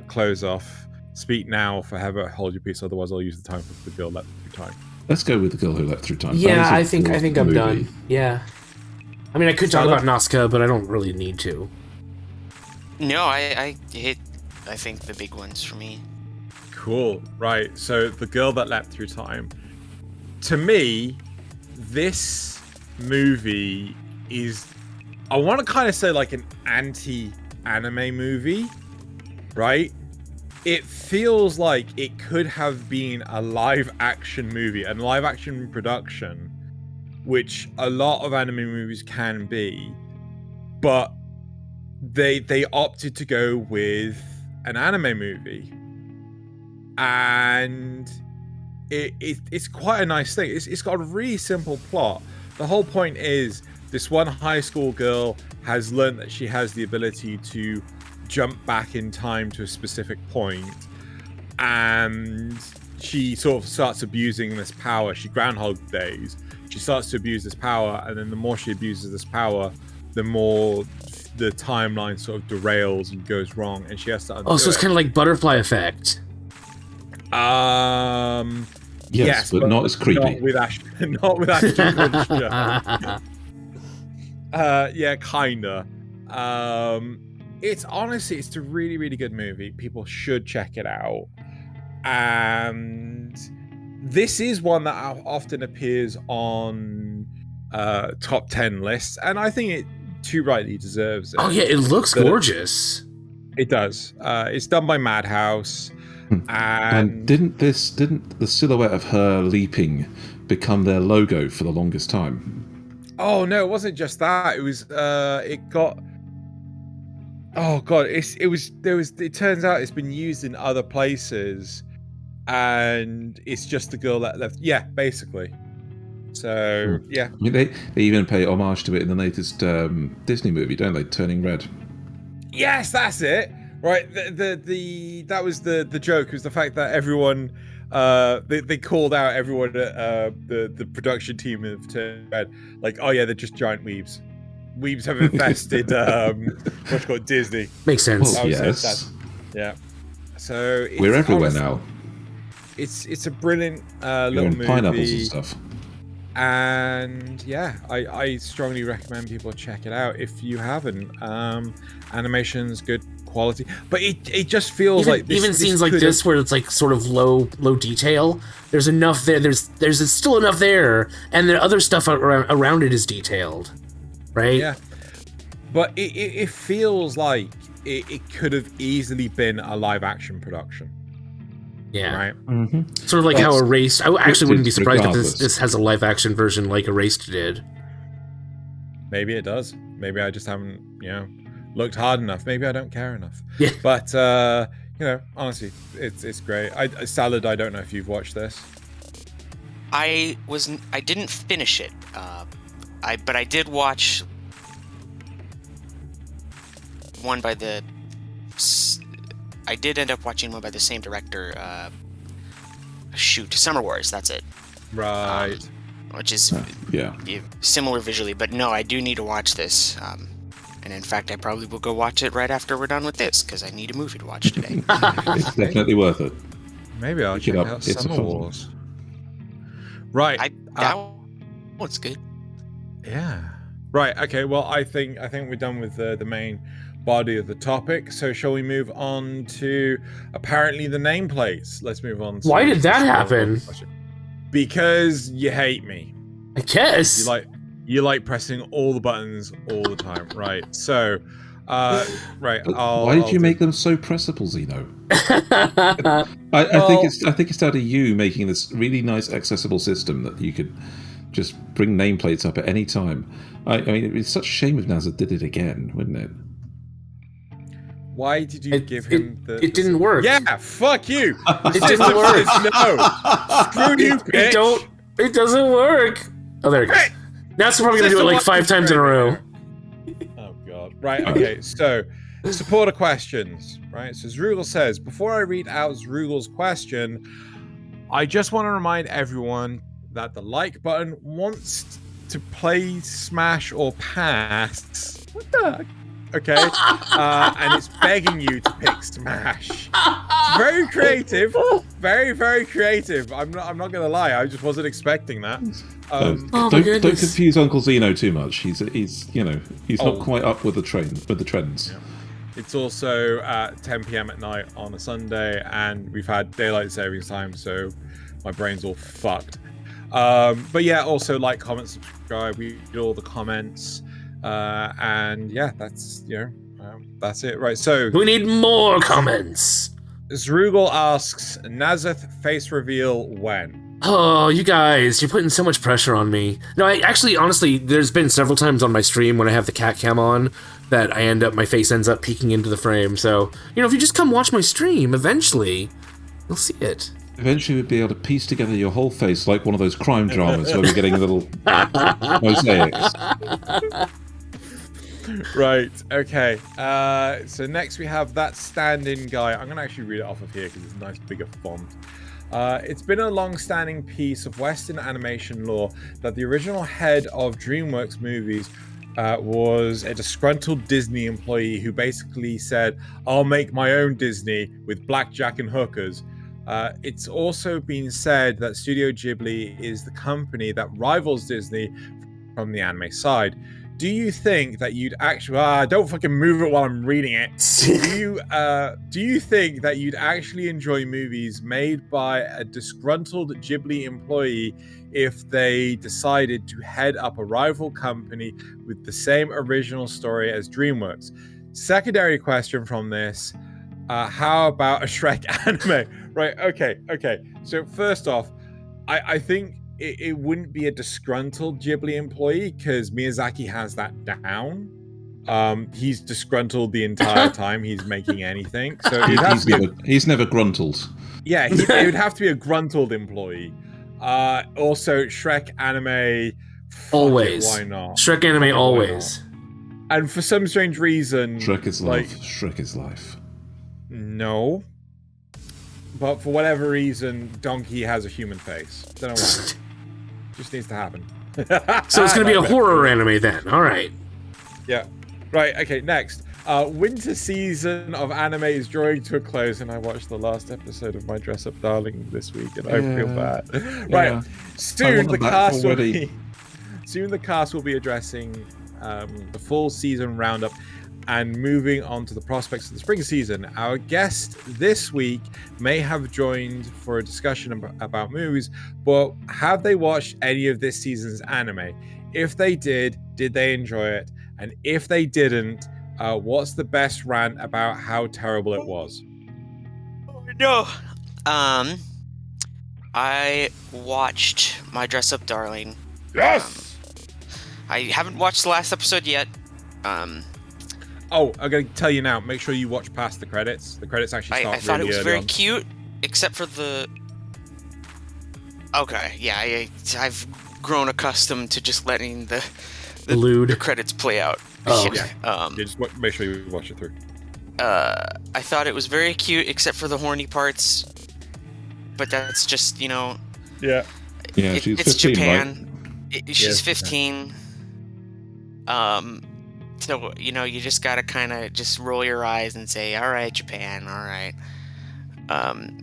C: close off, speak now, forever hold your peace, otherwise I'll use the time for The Girl That Leapt Through Time.
D: Let's go with The Girl Who Leapt Through Time.
A: Yeah, I think I'm done. Yeah. I mean, I could talk about Nazca, but I don't really need to.
B: No, I hit, I think, the big ones for me.
C: Cool. Right. So The Girl That Leapt Through Time. To me, this movie is, I want to kind of say like an anti-anime movie, right? It feels like it could have been a live-action movie, and live-action production, which a lot of anime movies can be, but they opted to go with an anime movie, and it's quite a nice thing. It's got a really simple plot. The whole point is this one high school girl has learned that she has the ability to jump back in time to a specific point, and she sort of starts abusing this power. She Groundhog Days. She starts to abuse this power, and then the more she abuses this power, the more the timeline sort of derails and goes wrong, and she has to undo
A: so it's kind of like Butterfly Effect.
D: Yes, but not as creepy.
C: Not with Ashton Kutcher. Yeah, kinda. It's honestly, it's a really, really good movie. People should check it out. And this is one that often appears on top 10 lists, and I think it too rightly deserves it.
A: Oh yeah, it looks gorgeous.
C: It does. It's done by Madhouse.
D: And didn't the silhouette of her leaping become their logo for the longest time?
C: Oh no, it wasn't just that. It was it got, oh god, it turns out it's been used in other places, and it's just the girl that left. Yeah, basically. So yeah.
D: I mean, they even pay homage to it in the latest Disney movie, don't they? Turning Red.
C: Yes, that's it. Right, that was the joke, was the fact that everyone they called out everyone at the production team of Turning Red, like, oh yeah, they're just giant weebs. weebs have infested what's called Disney.
A: Makes sense.
D: Well,
C: I would say
D: yes.
C: that's- yeah. So it's
D: We're everywhere
C: honestly-
D: now.
C: It's a brilliant
D: We're
C: little
D: in
C: movie.
D: pineapples and stuff.
C: And yeah, I strongly recommend people check it out if you haven't. Animation's good quality, but it just feels like this,
A: even scenes like
C: could
A: this
C: have-
A: where it's like sort of low detail. There's enough there. There's still enough there, and the other stuff around it is detailed, right?
C: Yeah, but it feels like it could have easily been a live action production,
A: Yeah.
C: right?
D: Mm-hmm.
A: Sort of like how Erased. I actually wouldn't be surprised if
D: regardless.
A: this has a live action version like Erased did.
C: Maybe it does. Maybe I just haven't, looked hard enough. Maybe I don't care enough.
A: Yeah.
C: But honestly, it's great. Salad, I don't know if you've watched this.
B: I didn't finish it, but I did watch one by the. I did end up watching one by the same director. Summer Wars. That's it.
C: Right.
B: Which is
D: Yeah.
B: similar visually, but no, I do need to watch this. And in fact, I probably will go watch it right after we're done with this because I need a movie to watch today.
D: It's definitely worth it.
C: Maybe I'll
D: Pick
C: check
D: it up.
C: out
D: It's a
C: Summer
D: fun
C: Wars. Right.
B: That one's good.
C: Yeah. Right. Okay. Well, I think we're done with the main body of the topic. So shall we move on to apparently the nameplates? Let's move on.
A: Why did that happen?
C: Because you hate me.
A: I guess.
C: You like pressing all the buttons all the time, right? So, right.
D: Why did you make them so pressable, Xeno? I think it's down to you making this really nice accessible system that you could just bring nameplates up at any time. I mean, it's such a shame if Nasuth did it again, wouldn't it?
C: Why did you give him the?
A: It didn't work.
C: Yeah, fuck you.
A: It didn't work.
C: No, screw you, bitch.
A: It doesn't work. Oh, there it goes. Now it's probably gonna do it like 5 times in a row.
C: Oh god. Right. Okay. So, supporter questions. Right. So Zrugel says, before I read out Zrugel's question, I just want to remind everyone that the like button wants to play Smash or pass. What the? Okay. And it's begging you to pick Smash. Very creative. Very, very creative. I'm not gonna lie. I just wasn't expecting that.
D: Don't
A: goodness.
D: confuse Uncle Xeno too much. He's not
C: Old.
D: quite up with the trends.
C: Yeah. It's also at 10 p.m. at night on a Sunday, and we've had daylight savings time, so my brain's all fucked. But yeah, also like, comment, subscribe. We read all the comments, and yeah, that's that's it. Right. So
A: We need more comments.
C: Zrugel asks, Nasuth face reveal when?
A: Oh, you guys, you're putting so much pressure on me. No, I actually, honestly, there's been several times on my stream when I have the cat cam on that my face ends up peeking into the frame. So, if you just come watch my stream, eventually, you'll see it.
D: Eventually, we'd be able to piece together your whole face like one of those crime dramas where we're getting little mosaics.
C: Right. Okay. So next we have that stand-in guy. I'm gonna actually read it off of here because it's a nice bigger font. It's been a long-standing piece of Western animation lore that the original head of DreamWorks movies was a disgruntled Disney employee who basically said, "I'll make my own Disney with blackjack and hookers." It's also been said that Studio Ghibli is the company that rivals Disney from the anime side. Do you think that you'd actually... don't fucking move it while I'm reading it. Do you think that you'd actually enjoy movies made by a disgruntled Ghibli employee if they decided to head up a rival company with the same original story as DreamWorks? Secondary question from this, how about a Shrek anime? Right, okay. So first off, I think it wouldn't be a disgruntled Ghibli employee because Miyazaki has that down. He's disgruntled the entire time he's making anything. So
D: He's never gruntled.
C: Yeah, it would have to be a gruntled employee. Also, Shrek anime.
A: Always.
C: Why not?
A: Shrek anime always.
C: And for some strange reason...
D: Shrek is life. Shrek is life.
C: No. But for whatever reason, Donkey has a human face. Don't know why. Just needs to happen.
A: So it's going to be a horror anime then. All right.
C: Yeah. Right, okay, next. Winter season of anime is drawing to a close, and I watched the last episode of My Dress Up Darling this week, and I feel bad. Right,
D: Yeah.
C: soon the cast will
D: already.
C: be... Soon the cast will be addressing the full season roundup and moving on to the prospects of the spring season. Our guest this week may have joined for a discussion about movies, but have they watched any of this season's anime? If they did they enjoy it? And if they didn't, what's the best rant about how terrible it was?
B: No. I watched My Dress Up Darling.
C: Yes!
B: I haven't watched the last episode yet.
C: Oh, I'm going to tell you now. Make sure you watch past the credits. The credits actually start
B: I thought
C: really
B: it was
C: early
B: very
C: on.
B: cute, except for the... Okay, yeah, I've grown accustomed to just letting the
A: Lewd.
B: credits play out.
A: Oh, okay.
C: Yeah, just make sure you watch it through.
B: I thought it was very cute, except for the horny parts. But that's just,
C: Yeah.
D: Yeah, she's
B: it's
D: 15,
B: Japan.
D: right?
B: She's
C: Yes,
B: 15. So, you just gotta kind of just roll your eyes and say, all right, Japan, all right.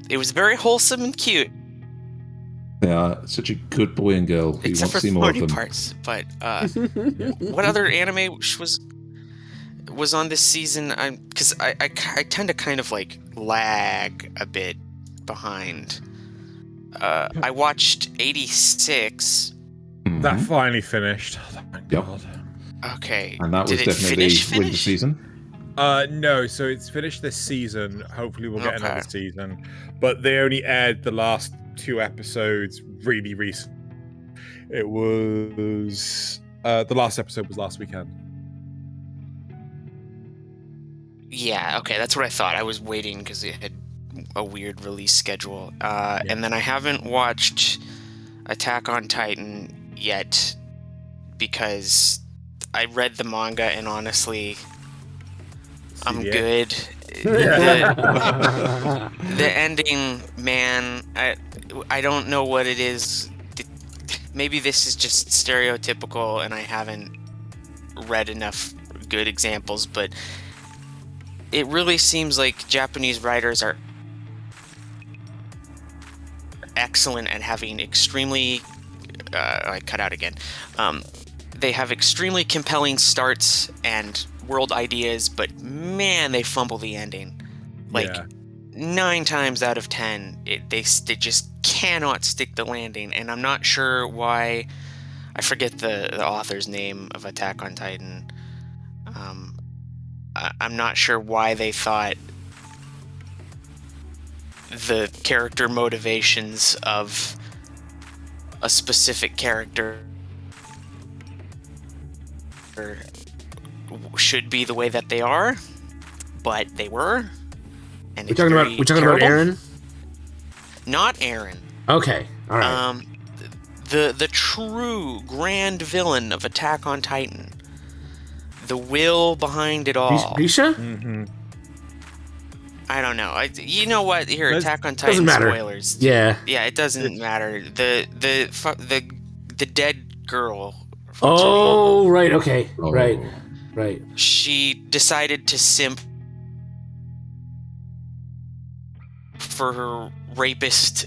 B: It was very wholesome and cute.
D: They are such a good boy and girl. We
B: Except
D: want
B: for
D: to see
B: the
D: more of
B: horny
D: them.
B: parts. But what other anime was on this season? Because I tend to kind of like lag a bit behind. I watched 86.
C: That
D: Mhm.
C: finally finished. Oh, thank
D: Yep.
C: God.
B: Okay.
D: And that was
B: Did it
D: definitely
B: finish?
D: winter season.
C: No, so it's finished this season. Hopefully we'll get
B: Okay.
C: another season. But they only aired the last 2 episodes really recent. It was... the last episode was last weekend.
B: Yeah, okay, that's what I thought. I was waiting because it had a weird release schedule. And then I haven't watched Attack on Titan yet because I read the manga and honestly, I'm
C: Yeah.
B: good. The ending, man, I don't know what it is. Maybe this is just stereotypical and I haven't read enough good examples, but it really seems like Japanese writers are excellent at having extremely... I cut out again. They have extremely compelling starts and world ideas, but man, they fumble the ending. Like,
C: Yeah.
B: 9 times out of 10, they just cannot stick the landing, and I'm not sure why. I forget the author's name of Attack on Titan. I'm not sure why they thought the character motivations of a specific character should be the way that they are, but they were. And
A: We're talking about Aaron?
B: Not Aaron.
A: Okay, all right.
B: The true grand villain of Attack on Titan. The will behind it all.
A: Risha?
C: Mm-hmm.
B: I don't know. You know what? Here,
C: Does-
B: Attack on
A: doesn't
B: Titan
A: matter.
B: spoilers.
A: Yeah.
B: Yeah, it doesn't matter. The dead girl. from
A: Oh, right. Okay.
D: Oh.
A: Right. Right.
B: She decided to simp for her rapist.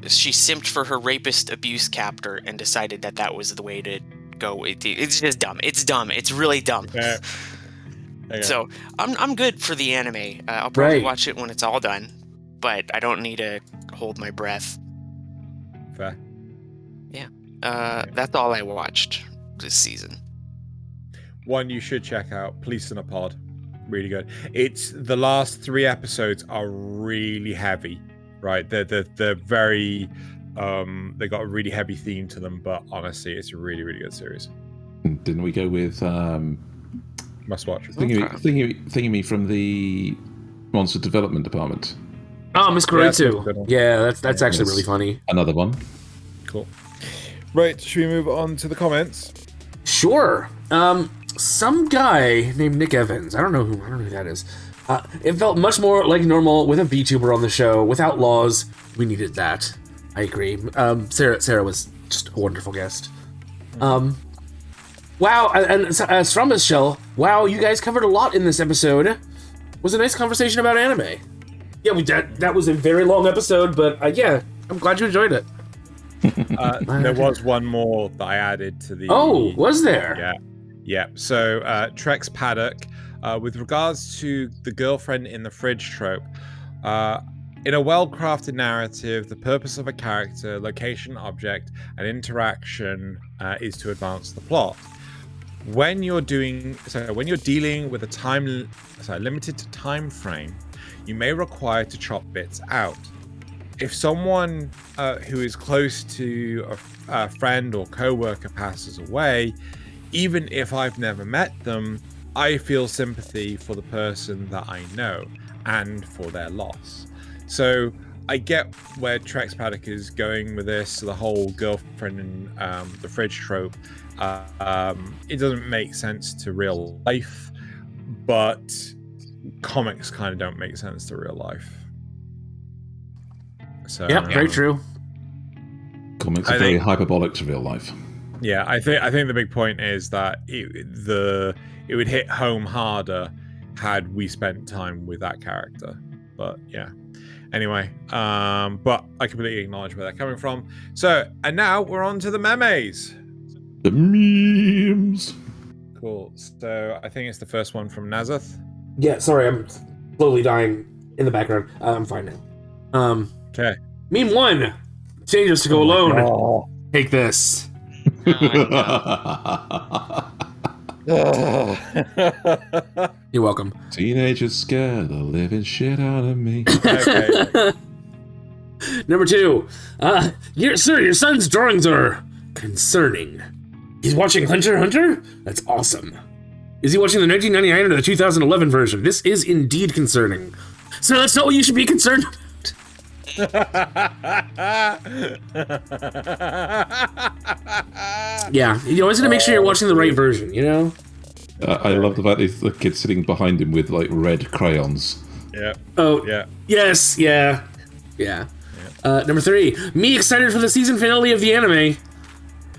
B: She simped for her rapist abuse captor and decided that was the way to go. It's just dumb. It's dumb. It's really dumb.
C: Okay. Okay.
B: So I'm good for the anime. I'll probably
A: Right.
B: watch it when it's all done, but I don't need to hold my breath.
C: Fair.
B: That's all I watched this season.
C: One you should check out, Police in a Pod. Really good. It's the last 3 episodes are really heavy, right? They're very they got a really heavy theme to them, but honestly, it's a really, really good series.
D: Didn't we go with
C: Must watch.
D: Thingy from the Monster Development Department?
A: Oh, Miss
C: Yeah, that's a good
A: Kuretsu.
C: one.
A: Yeah, that's actually
D: Yes.
A: really funny.
D: Another one.
C: Cool. Right, should we move on to the comments?
A: Sure. Some guy named Nick Evans. I don't know who that is. It felt much more like normal with a VTuber on the show. Without laws, we needed that. I agree. Sarah was just a wonderful guest. Wow, and Strumba's Shell, wow, you guys covered a lot in this episode. It was a nice conversation about anime. Yeah, that was a very long episode, but yeah, I'm glad you enjoyed it.
C: There was one more that I added to the...
A: Oh, was there?
C: Yeah. So, Trex Paddock, with regards to the girlfriend in the fridge trope, in a well-crafted narrative, the purpose of a character, location, object, and interaction is to advance the plot. When you're dealing with a limited time frame, you may require to chop bits out. If someone who is close to a friend or co-worker passes away, even if I've never met them, I feel sympathy for the person that I know and for their loss. So I get where Trex Paddock is going with this, the whole girlfriend in the fridge trope. It doesn't make sense to real life, but comics kind of don't make sense to real life. So
A: yeah, very true.
D: Comics are very hyperbolic to real life.
C: Yeah, I think the big point is that it would hit home harder had we spent time with that character. But yeah. Anyway, but I completely acknowledge where they're coming from. So, and now we're on to the memes.
D: The memes.
C: Cool. So I think it's the first one from Nasuth.
A: Yeah, sorry, I'm slowly dying in the background. I'm fine now.
C: Okay.
A: Meme 1. Dangerous to go alone. Take this. You're welcome.
D: Teenagers scare the living shit out of me.
C: Okay.
A: Number 2. Sir, your son's drawings are concerning. He's watching Hunter x Hunter? That's awesome. Is he watching the 1999 or the 2011 version? This is indeed concerning. Sir, that's not what you should be concerned about. Yeah, you always gotta make sure you're watching the right version, you know?
D: I love the fact that the kid sitting behind him with like red crayons.
C: Yeah.
A: Oh,
C: yeah.
A: Yes, yeah. Number 3. Me excited for the season finale of the anime.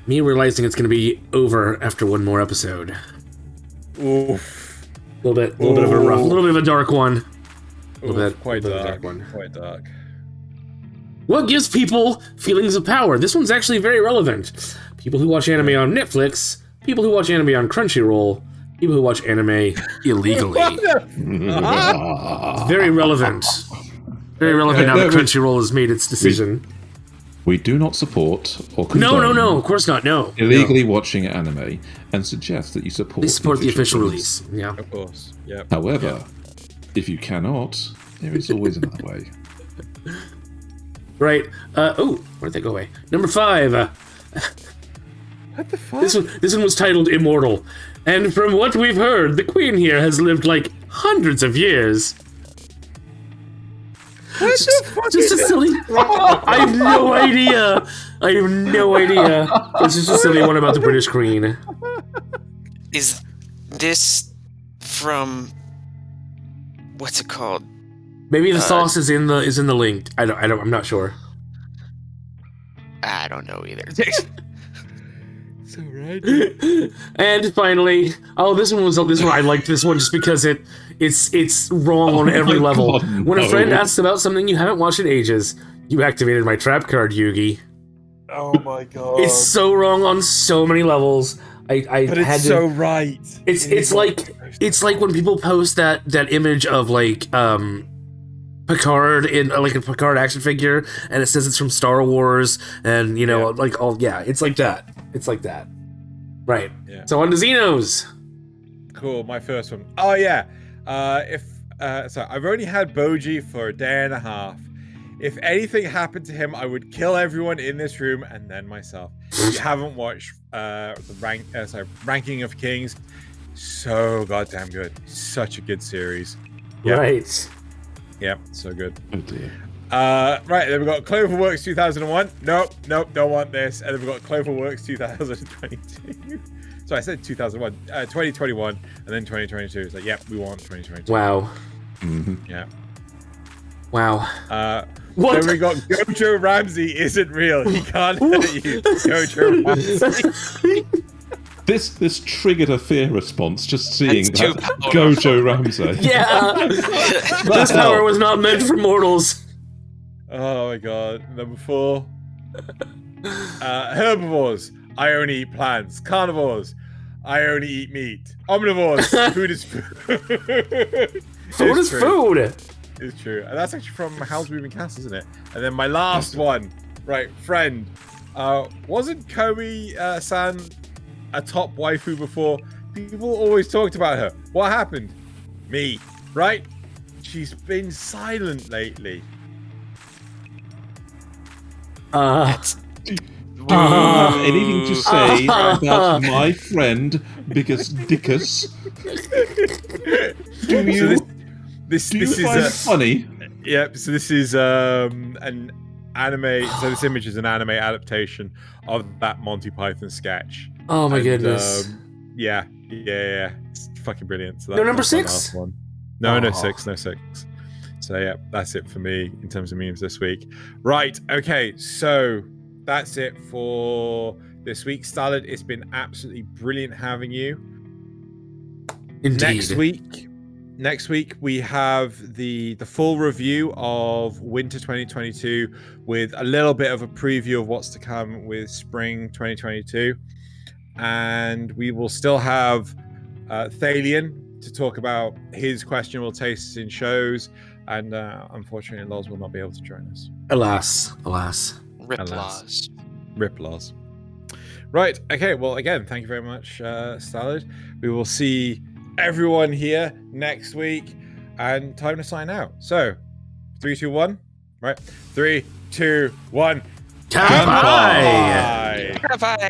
A: Me realizing it's gonna be over after one more episode.
C: Oof.
A: A little bit of a rough, a little bit of a dark one.
C: Quite dark.
A: Dark one.
C: Quite dark.
A: What gives people feelings of power? This one's actually very relevant. People who watch anime on Netflix, people who watch anime on Crunchyroll, people who watch anime illegally. Very relevant. Very relevant now that Crunchyroll has made its decision.
D: We do not support or condone
A: No, of course not, no.
D: illegally watching anime and suggest that you support
A: the official release. Yeah.
C: Of course. Yeah.
D: However, if you cannot, there is always another way.
A: Right. Where'd they go away? Number 5.
C: What the fuck?
A: This one was titled Immortal. And from what we've heard, the queen here has lived like hundreds of years.
C: What the fuck
A: just a silly... I have no idea. This is just a silly one about the British Queen.
B: Is this from... what's it called?
A: Maybe the sauce is in the link. I'm not sure.
B: I don't know either.
C: So right.
A: And finally, this one I liked this one just because it's wrong on every level.
D: God,
A: when a friend asks about something you haven't watched in ages, you activated my trap card, Yugi.
C: Oh my god.
A: It's so wrong on so many levels. But
C: it's so right.
A: It's like when people post that image of like Picard in like a Picard action figure, and it says it's from Star Wars, and it's like that. It's like that. Right.
C: Yeah.
A: So on to Xenos.
C: Cool. My first one. Oh yeah. So I've only had Boji for a day and a half. If anything happened to him, I would kill everyone in this room and then myself. If you haven't watched Ranking of Kings, so goddamn good. Such a good series. Yep.
A: Right.
C: Yep, so good.
D: Oh dear.
C: Right, then we've got Cloverworks 2001. Nope, don't want this. And then we've got Cloverworks 2022. So I said 2001, 2021, and then 2022. It's like, yep, we want 2022.
A: Wow.
D: Mm-hmm.
C: Yeah.
A: Wow. What?
C: Then we got Gojo Ramsey isn't real. He can't hurt you. Gojo Ramsey.
D: This triggered a fear response just seeing
B: That's too
D: that
B: powerful.
D: Gojo Ramsey.
A: Yeah, this power was not meant for mortals.
C: Oh my god. Number 4. Herbivores. I only eat plants. Carnivores. I only eat meat. Omnivores. Food is food.
A: Food is food.
C: It's true. And that's actually from Howl's Moving Castle, isn't it? And then my last one. Right, friend. Wasn't Komi-san a top waifu before? People always talked about her. What happened? Me. Right? She's been silent lately.
D: Do you have anything to say about my friend Bigus Dickus? Do you?
C: So this
D: do you find it funny?
C: Yep. So this is an anime. So this image is an anime adaptation of that Monty Python sketch.
A: Oh my goodness.
C: Yeah. It's fucking brilliant. So
A: No, number
C: that's my
A: 6?
C: last one. No, no
A: Oh.
C: 6. No 6. So yeah, that's it for me in terms of memes this week. Right. Okay. So that's it for this week. StallordD, it's been absolutely brilliant having you.
A: Indeed.
C: Next week we have the full review of Winter 2022 with a little bit of a preview of what's to come with Spring 2022, and we will still have Thaylien to talk about his questionable tastes in shows, and unfortunately Loz will not be able to join us.
A: Alas.
B: Rip
C: Alas.
B: laws.
C: Rip Loz. Right. Okay. Well, again, thank you very much, StallordD. We will see everyone here next week, and time to sign out. So, 3, 2, 1. Right. 3, 2, 1.
A: Kanpai!
B: Kanpai!